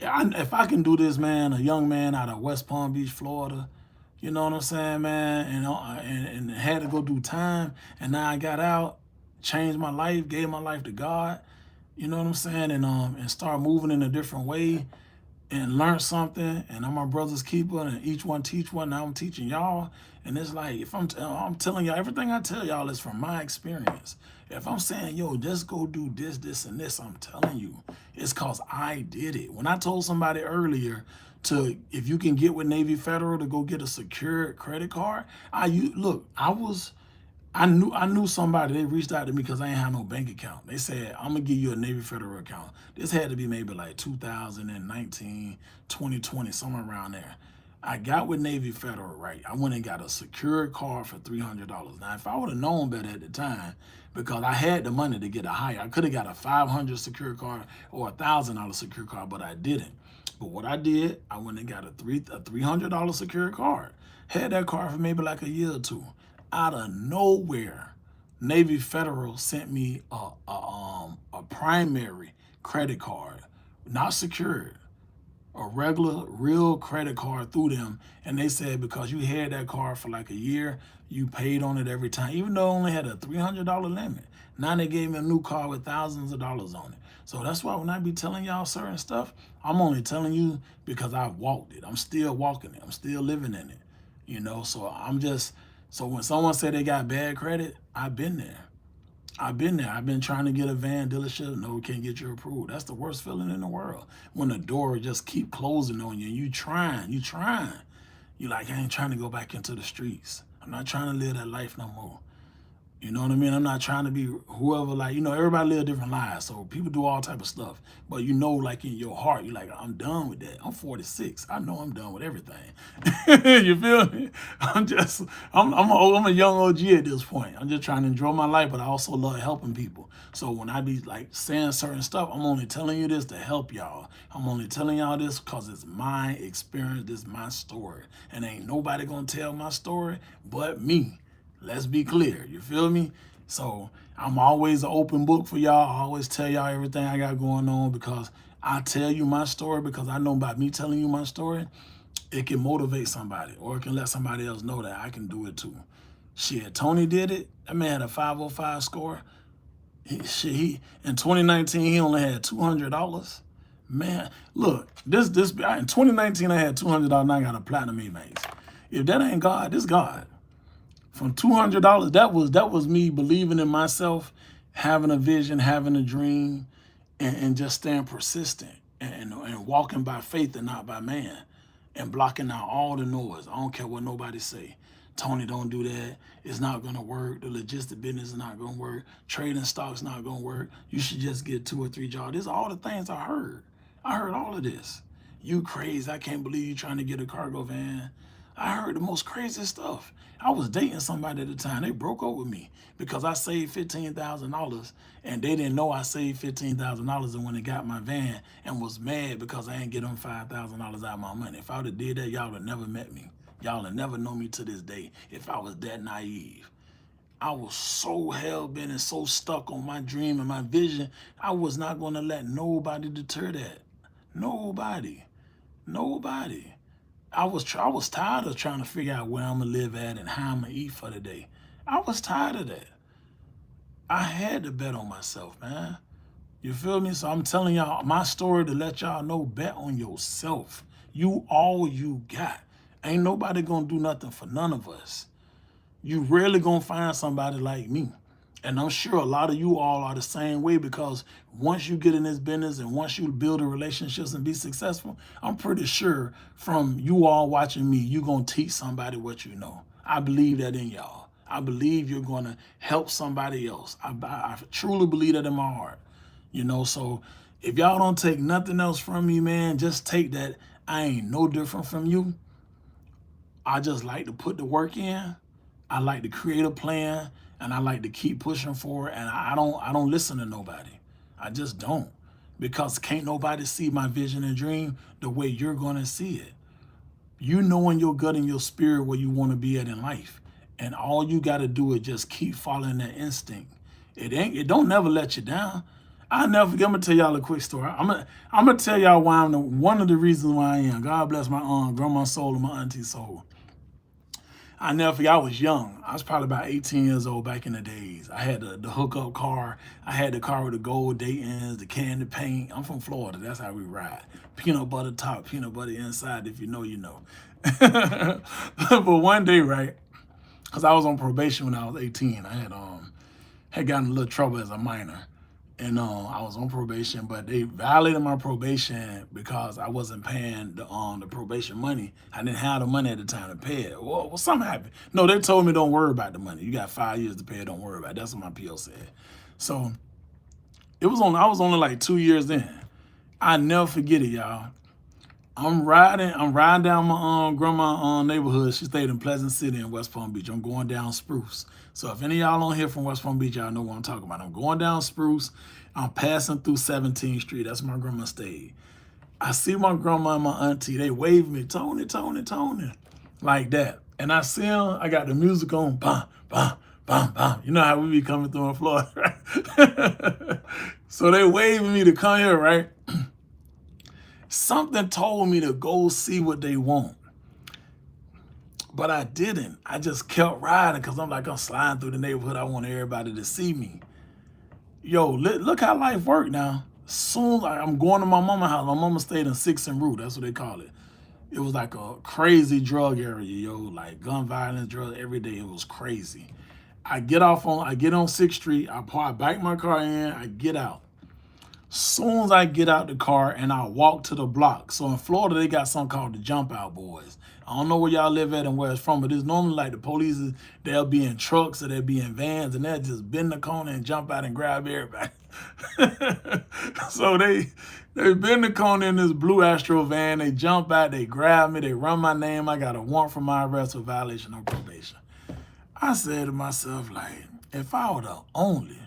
if I can do this, man, a young man out of West Palm Beach, Florida, you know what I'm saying, man, and had to go do time, and now I got out, changed my life, gave my life to God, you know what I'm saying, and start moving in a different way and learn something, and I'm my brother's keeper, and each one teach one. Now I'm teaching y'all, and it's like, if I'm telling y'all, everything I tell y'all is from my experience. If I'm saying, yo, just go do this, this, and this, I'm telling you, it's because I did it. When I told somebody earlier if you can get with Navy Federal to go get a secured credit card, I knew somebody. They reached out to me because I ain't have no bank account. They said, I'm going to give you a Navy Federal account. This had to be maybe like 2019, 2020, somewhere around there. I got with Navy Federal, right? I went and got a secured card for $300. Now, if I would have known better at the time, because I had the money to get a higher, I could have got a $500 secured card or a $1,000 secured card, but I didn't. But what I did, I went and got a $300 secured card. Had that card for maybe like a year or 2. Out of nowhere, Navy Federal sent me a primary credit card, not secured, a regular, real credit card through them. And they said because you had that card for like a year, you paid on it every time, even though it only had a $300 limit. Now they gave me a new card with thousands of dollars on it. So that's why when I be telling y'all certain stuff, I'm only telling you because I've walked it. I'm still walking it. I'm still living in it. You know, so so when someone say they got bad credit, I've been there. I've been trying to get a van dealership. No, we can't get you approved. That's the worst feeling in the world. When the door just keep closing on you, and you trying. You like, I ain't trying to go back into the streets. I'm not trying to live that life no more. You know what I mean? I'm not trying to be whoever, like, everybody live different lives. So people do all type of stuff. But like in your heart, you're like, I'm done with that. I'm 46. I know I'm done with everything. You feel me? I'm a young OG at this point. I'm just trying to enjoy my life, but I also love helping people. So when I be like saying certain stuff, I'm only telling you this to help y'all. I'm only telling y'all this because it's my experience. This is my story. And ain't nobody gonna tell my story but me. Let's be clear. You feel me? So I'm always an open book for y'all. I always tell y'all everything I got going on because I tell you my story because I know by me telling you my story, it can motivate somebody or it can let somebody else know that I can do it too. Shit, Tony did it. That man had a 505 score. He in 2019 he only had $200. Man, look, this in 2019 I had $200 and I got a platinum A-max. If that ain't God, this God. From $200, that was me believing in myself, having a vision, having a dream, and just staying persistent and walking by faith and not by man, and blocking out all the noise. I don't care what nobody say. Tony, don't do that. It's not gonna work. The logistic business is not gonna work. Trading stocks not gonna work. You should just get 2 or 3 jobs. These are all the things I heard. I heard all of this. You crazy. I can't believe you trying to get a cargo van. I heard the most crazy stuff. I was dating somebody at the time. They broke up with me because I saved $15,000 and they didn't know I saved $15,000 and when they got my van and was mad because I didn't get them $5,000 out of my money. If I would have did that, y'all would never met me. Y'all would never know me to this day if I was that naive. I was so hell-bent and so stuck on my dream and my vision, I was not going to let nobody deter that. Nobody. Nobody. I was tired of trying to figure out where I'm going to live at and how I'm going to eat for the day. I was tired of that. I had to bet on myself, man. You feel me? So I'm telling y'all my story to let y'all know, bet on yourself. You all you got. Ain't nobody going to do nothing for none of us. You rarely going to find somebody like me. And I'm sure a lot of you all are the same way because once you get in this business and once you build a relationships and be successful, I'm pretty sure from you all watching me, you're going to teach somebody what you know. I believe that in y'all. I believe you're going to help somebody else. I truly believe that in my heart. So if y'all don't take nothing else from me, man, just take that I ain't no different from you. I just like to put the work in. I like to create a plan and I like to keep pushing forward and I don't listen to nobody. I just don't. Because can't nobody see my vision and dream the way you're gonna see it. You know in your gut and your spirit where you want to be at in life. And all you gotta do is just keep following that instinct. It don't never let you down. I'm gonna tell y'all a quick story. I'm gonna tell y'all why one of the reasons why I am. God bless my grandma's soul and my auntie's soul. I never forget, I was young. I was probably about 18 years old back in the days. I had the hookup car. I had the car with the gold Dayton's, the candy paint. I'm from Florida. That's how we ride. Peanut butter top, peanut butter inside. If you know, you know. But one day, right, because I was on probation when I was 18. I had gotten in a little trouble as a minor. And I was on probation, but they violated my probation because I wasn't paying the probation money. I didn't have the money at the time to pay it. Well, something happened. No, they told me don't worry about the money. You got 5 years to pay it. Don't worry about it. That's what my PO said. So I was only like 2 years in. I never forget it, y'all. I'm riding down my grandma neighborhood. She stayed in Pleasant City in West Palm Beach. I'm going down Spruce. So if any of y'all on here from West Palm Beach, y'all know what I'm talking about. I'm going down Spruce. I'm passing through 17th Street. That's where my grandma stayed. I see my grandma and my auntie. They wave me, Tony, Tony, Tony, like that. And I see them. I got the music on, bam, bam, bam, bam. You know how we be coming through in Florida, right? So they waving me to come here, right? Something told me to go see what they want. But I didn't. I just kept riding because I'm sliding through the neighborhood. I want everybody to see me. Yo, look how life worked now. Soon I'm going to my mama's house. My mama stayed in 6th and Root. That's what they call it. It was like a crazy drug area, yo. Like gun violence, drugs, every day. It was crazy. I get on 6th Street. I back my car in. I get out. Soon as I get out the car and I walk to the block. So in Florida, they got something called the Jump Out Boys. I don't know where y'all live at and where it's from, but it's normally like the police, they'll be in trucks or they'll be in vans and they'll just bend the corner and jump out and grab everybody. So they bend the corner in this blue Astro van, they jump out, they grab me, they run my name. I got a warrant for my arrest for violation of probation. I said to myself, like, if I would have only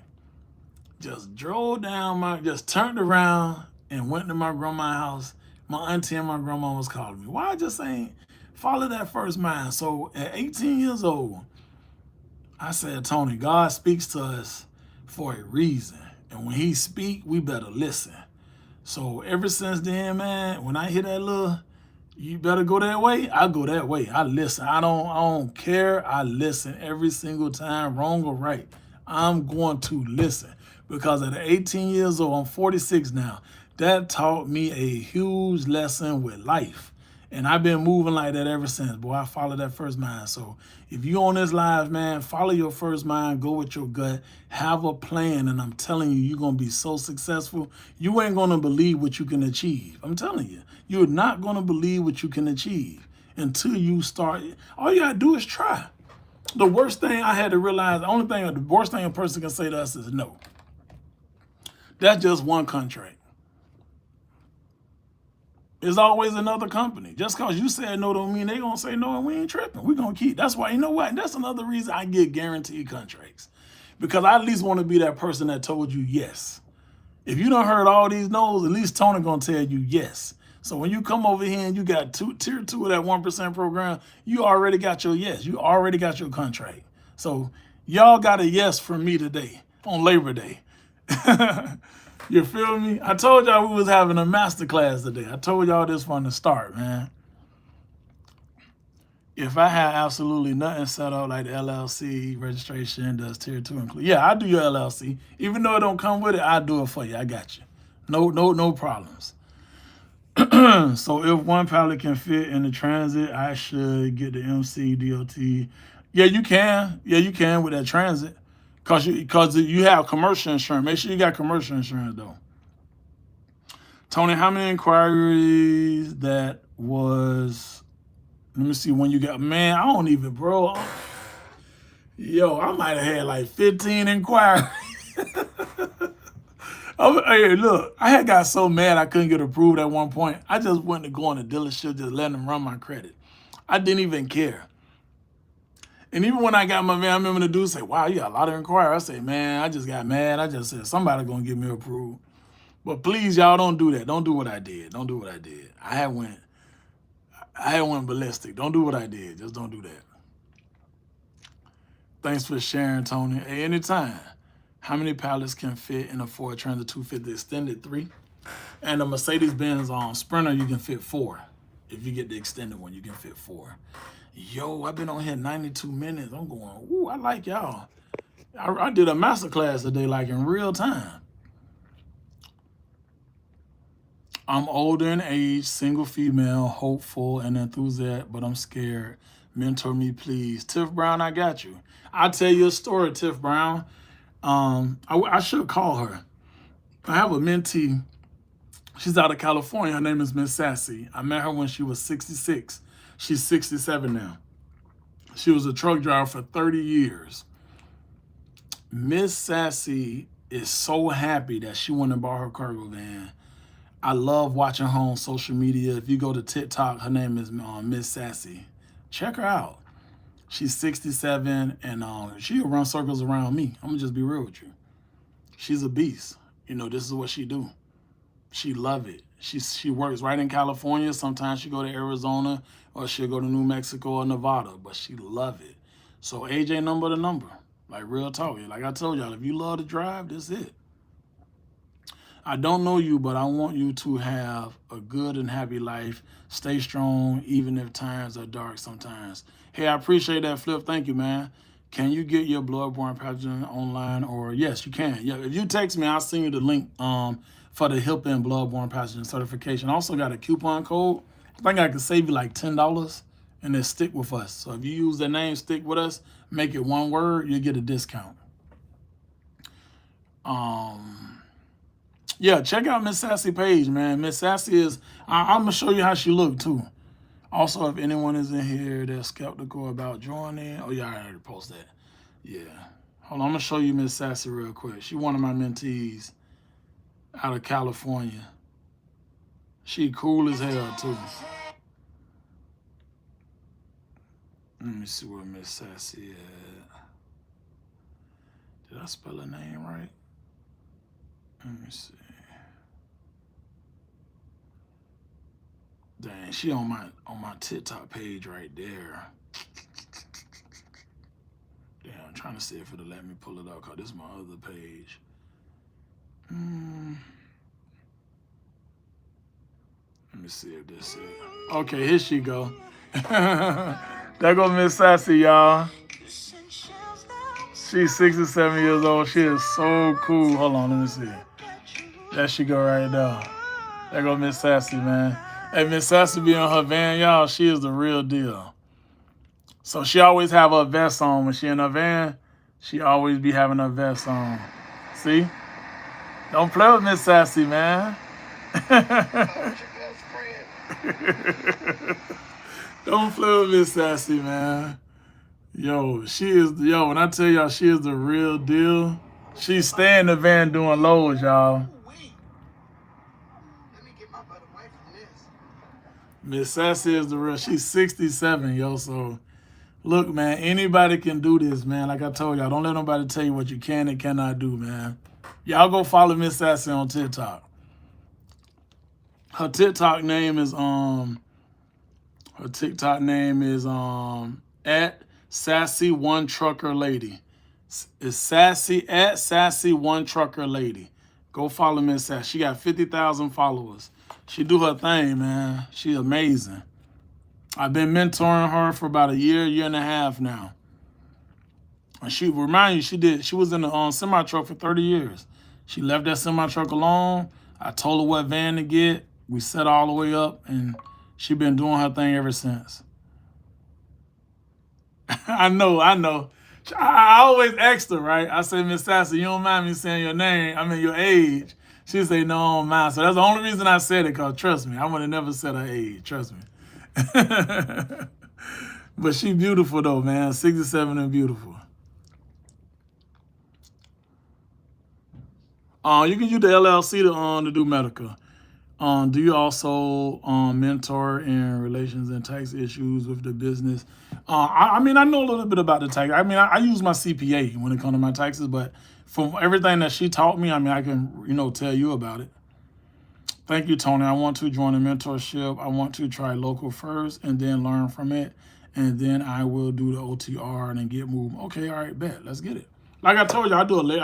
just drove down just turned around and went to my grandma's house, my auntie and my grandma was calling me. Why I just ain't follow that first mind? So at 18 years old, I said, Tony, God speaks to us for a reason. And when he speak, we better listen. So ever since then, man, when I hear that little, you better go that way, I go that way. I listen. I don't care. I listen every single time, wrong or right. I'm going to listen. Because at 18 years old, I'm 46 now, that taught me a huge lesson with life. And I've been moving like that ever since. Boy, I follow that first mind. So if you on this live, man, follow your first mind, go with your gut, have a plan, and I'm telling you, you're going to be so successful. You ain't going to believe what you can achieve. I'm telling you, you're not going to believe what you can achieve until you start. All you got to do is try. The worst thing I had to realize, the worst thing a person can say to us is no. That's just one contract. There's always another company. Just because you said no don't mean they going to say no and we ain't tripping. We're going to keep. That's why, you know what? That's another reason I get guaranteed contracts. Because I at least want to be that person that told you yes. If you done heard all these no's, at least Tony going to tell you yes. So when you come over here and you got tier 2 of that 1% program, you already got your yes. You already got your contract. So y'all got a yes from me today on Labor Day. You feel me? I told y'all we was having a masterclass today. I told y'all this from the start, man. If I had absolutely nothing set up like the LLC registration, does tier 2 include? Yeah, I do your LLC. Even though it don't come with it, I do it for you. I got you. No problems. So if one pallet can fit in the transit, I should get the MC DOT. Yeah, you can. Yeah, you can with that transit. Because you have commercial insurance. Make sure you got commercial insurance, though. Tony, how many inquiries that was... Let me see when you got... Man, I don't even, bro. Yo, I might have had like 15 inquiries. Hey, look, I had got so mad I couldn't get approved at one point. I just went to go on the dealership, just letting them run my credit. I didn't even care. And even when I got my van, I remember the dude say, wow, you got a lot of inquiries. I say, man, I just got mad. I just said, somebody going to get me approved. But please, y'all, don't do that. Don't do what I did. Don't do what I did. I had went ballistic. Don't do what I did. Just don't do that. Thanks for sharing, Tony. Hey, anytime. How many pallets can fit in a Ford Transit 250 extended? 3. And a Mercedes-Benz Sprinter, you can fit 4. If you get the extended one, you can fit 4. Yo, I've been on here 92 minutes. I'm going, ooh, I like y'all. I did a masterclass today, like in real time. I'm older in age, single female, hopeful and enthusiastic, but I'm scared. Mentor me, please. Tiff Brown, I got you. I'll tell you a story, Tiff Brown. I should call her. I have a mentee. She's out of California. Her name is Miss Sassy. I met her when she was 66. She's 67 now. She was a truck driver for 30 years. Miss Sassy is so happy that she went and bought her cargo van. I love watching her on social media. If you go to TikTok, her name is Miss Sassy. Check her out. She's 67, and she'll run circles around me. I'm going to just be real with you. She's a beast. You know, this is what she do. She love it. She works right in California. Sometimes she go to Arizona, or she'll go to New Mexico or Nevada, but she love it. So age ain't number the number. Like real talk. Like I told y'all, if you love to drive, this is it. I don't know you, but I want you to have a good and happy life. Stay strong, even if times are dark sometimes. Hey, I appreciate that, Flip. Thank you, man. Can you get your bloodborne pathogen online? Or yes, you can. Yeah, if you text me, I'll send you the link for the HIPAA and bloodborne pathogen certification. I also got a coupon code. I think I can save you like $10 and then stick with us. So if you use that name, stick with us, make it one word, you'll get a discount. Yeah, check out Miss Sassy page, man. Miss Sassy is, I'm going to show you how she look too. Also, if anyone is in here that's skeptical about joining, oh yeah, I already posted that. Yeah. Hold on, I'm gonna show you Miss Sassy real quick. She one of my mentees out of California. She cool as hell too. Let me see where Miss Sassy at. Did I spell her name right? Let me see. Dang, she on my TikTok page right there. Damn, I'm trying to see if it'll let me pull it up, cause this is my other page. Let me see if this is. Okay, here she go. There go Miss Sassy, y'all. She's 67 years old. She is so cool. Hold on, let me see. There she go right there. There go Miss Sassy, man. Hey, Miss Sassy be on her van, y'all. She is the real deal. So she always have her vest on. When she in her van, she always be having her vest on. See? Don't play with Miss Sassy, man. Don't play with Miss Sassy, man. Yo, when I tell y'all she is the real deal, she stay in the van doing loads, y'all. Miss Sassy is the real. She's 67, yo. So, look, man, anybody can do this, man. Like I told y'all, don't let nobody tell you what you can and cannot do, man. Y'all go follow Miss Sassy on TikTok. Her TikTok name is at Sassy One Trucker Lady. It's Sassy at Sassy One Trucker Lady. Go follow Miss Sassy. She got 50,000 followers. She do her thing, man. She's amazing. I've been mentoring her for about a year and a half now. And she remind you, she was in the semi truck for 30 years. She left that semi truck alone. I told her what van to get. We set all the way up, and she been doing her thing ever since. I know. I always asked her, right? I said, Miss Sassy, you don't mind me saying your name? I mean, your age. She said, no, I don't mind. So that's the only reason I said it, because trust me, I would have never said her age. Trust me. But she beautiful, though, man. 67 and beautiful. You can use the LLC to do medical. Do you also mentor in relations and tax issues with the business? I mean, I know a little bit about the tax. I mean, I use my CPA when it comes to my taxes, but from everything that she taught me, I mean, I can, tell you about it. Thank you, Tony. I want to join a mentorship. I want to try local first and then learn from it. And then I will do the OTR and then get moved. Okay, all right, bet. Let's get it. Like I told you, I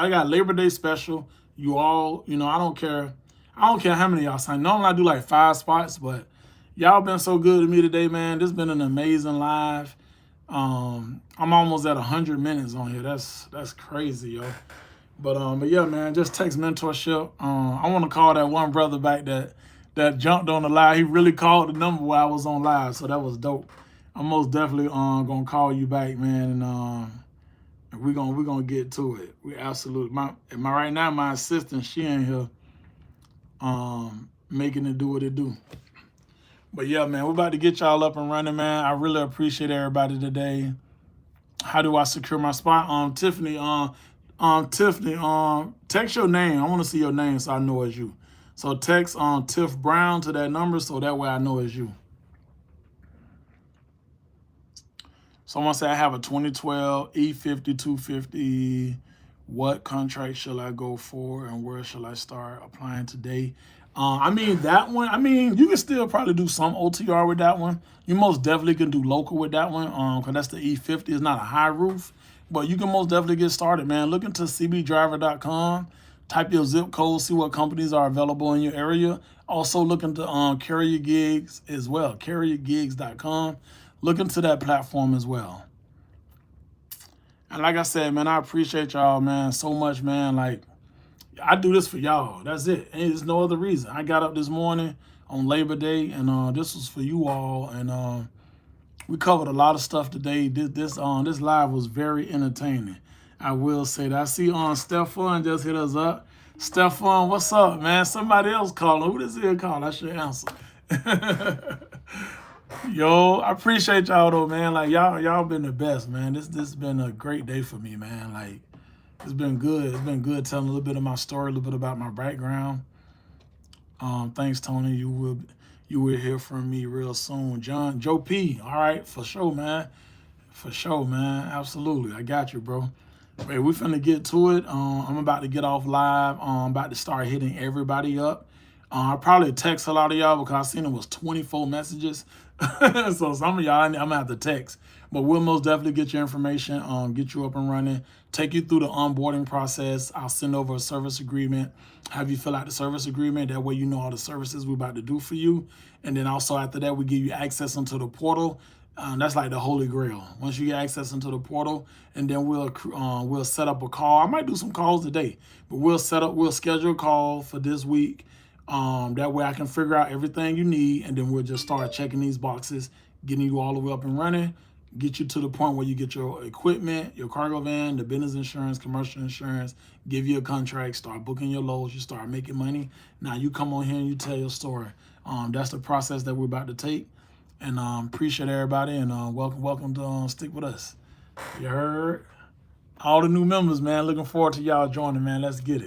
got Labor Day special. You all, I don't care. I don't care how many y'all sign. Normally I do like 5 spots, but y'all been so good to me today, man. This been an amazing live. I'm almost at 100 minutes on here. That's crazy, yo. But yeah, man, just text mentorship. I want to call that one brother back that jumped on the live. He really called the number while I was on live, so that was dope. I'm most definitely gonna call you back, man, and we're gonna get to it. We absolutely right now, my assistant, she in here making it do what it do. But yeah, man, we're about to get y'all up and running, man. I really appreciate everybody today. How do I secure my spot? Tiffany, text your name. I want to see your name so I know it's you. So text Tiff Brown to that number so that way I know it's you. Someone said I have a 2012 E50 250. What contract shall I go for and where shall I start applying today? I mean, that one, you can still probably do some OTR with that one. You most definitely can do local with that one because that's the E50. It's not a high roof, but you can most definitely get started, man. Look into cbdriver.com. Type your zip code, see what companies are available in your area. Also look into carrier gigs as well, carriergigs.com. Look into that platform as well. And like I said, man, I appreciate y'all, man, so much, man. Like, I do this for y'all. That's it. And there's no other reason. I got up this morning on Labor Day, and this was for you all. And we covered a lot of stuff today. This live was very entertaining. I will say that. I see Stefan just hit us up. Stefan, what's up, man? Somebody else calling. Who this here calling? I should answer. Yo, I appreciate y'all though, man. Like y'all been the best, man. This has been a great day for me, man. Like it's been good. It's been good telling a little bit of my story, a little bit about my background. Thanks, Tony. You will hear from me real soon. Joe P. All right, for sure, man. For sure, man. Absolutely. I got you, bro. Hey, we finna get to it. I'm about to get off live. I'm about to start hitting everybody up. I probably text a lot of y'all because I seen it was 24 messages. So some of y'all, I'm gonna have to text. But we'll most definitely get your information, get you up and running, take you through the onboarding process. I'll send over a service agreement, have you fill out the service agreement. That way you know all the services we're about to do for you. And then also after that, we give you access into the portal. That's like the holy grail. Once you get access into the portal, and then we'll set up a call. I might do some calls today, but we'll schedule a call for this week. That way I can figure out everything you need, and then we'll just start checking these boxes, getting you all the way up and running, get you to the point where you get your equipment, your cargo van, the business insurance, commercial insurance, give you a contract, start booking your loads, you start making money. Now you come on here and you tell your story. That's the process that we're about to take. And appreciate everybody, and welcome to stick with us. You heard? All the new members, man. Looking forward to y'all joining, man. Let's get it.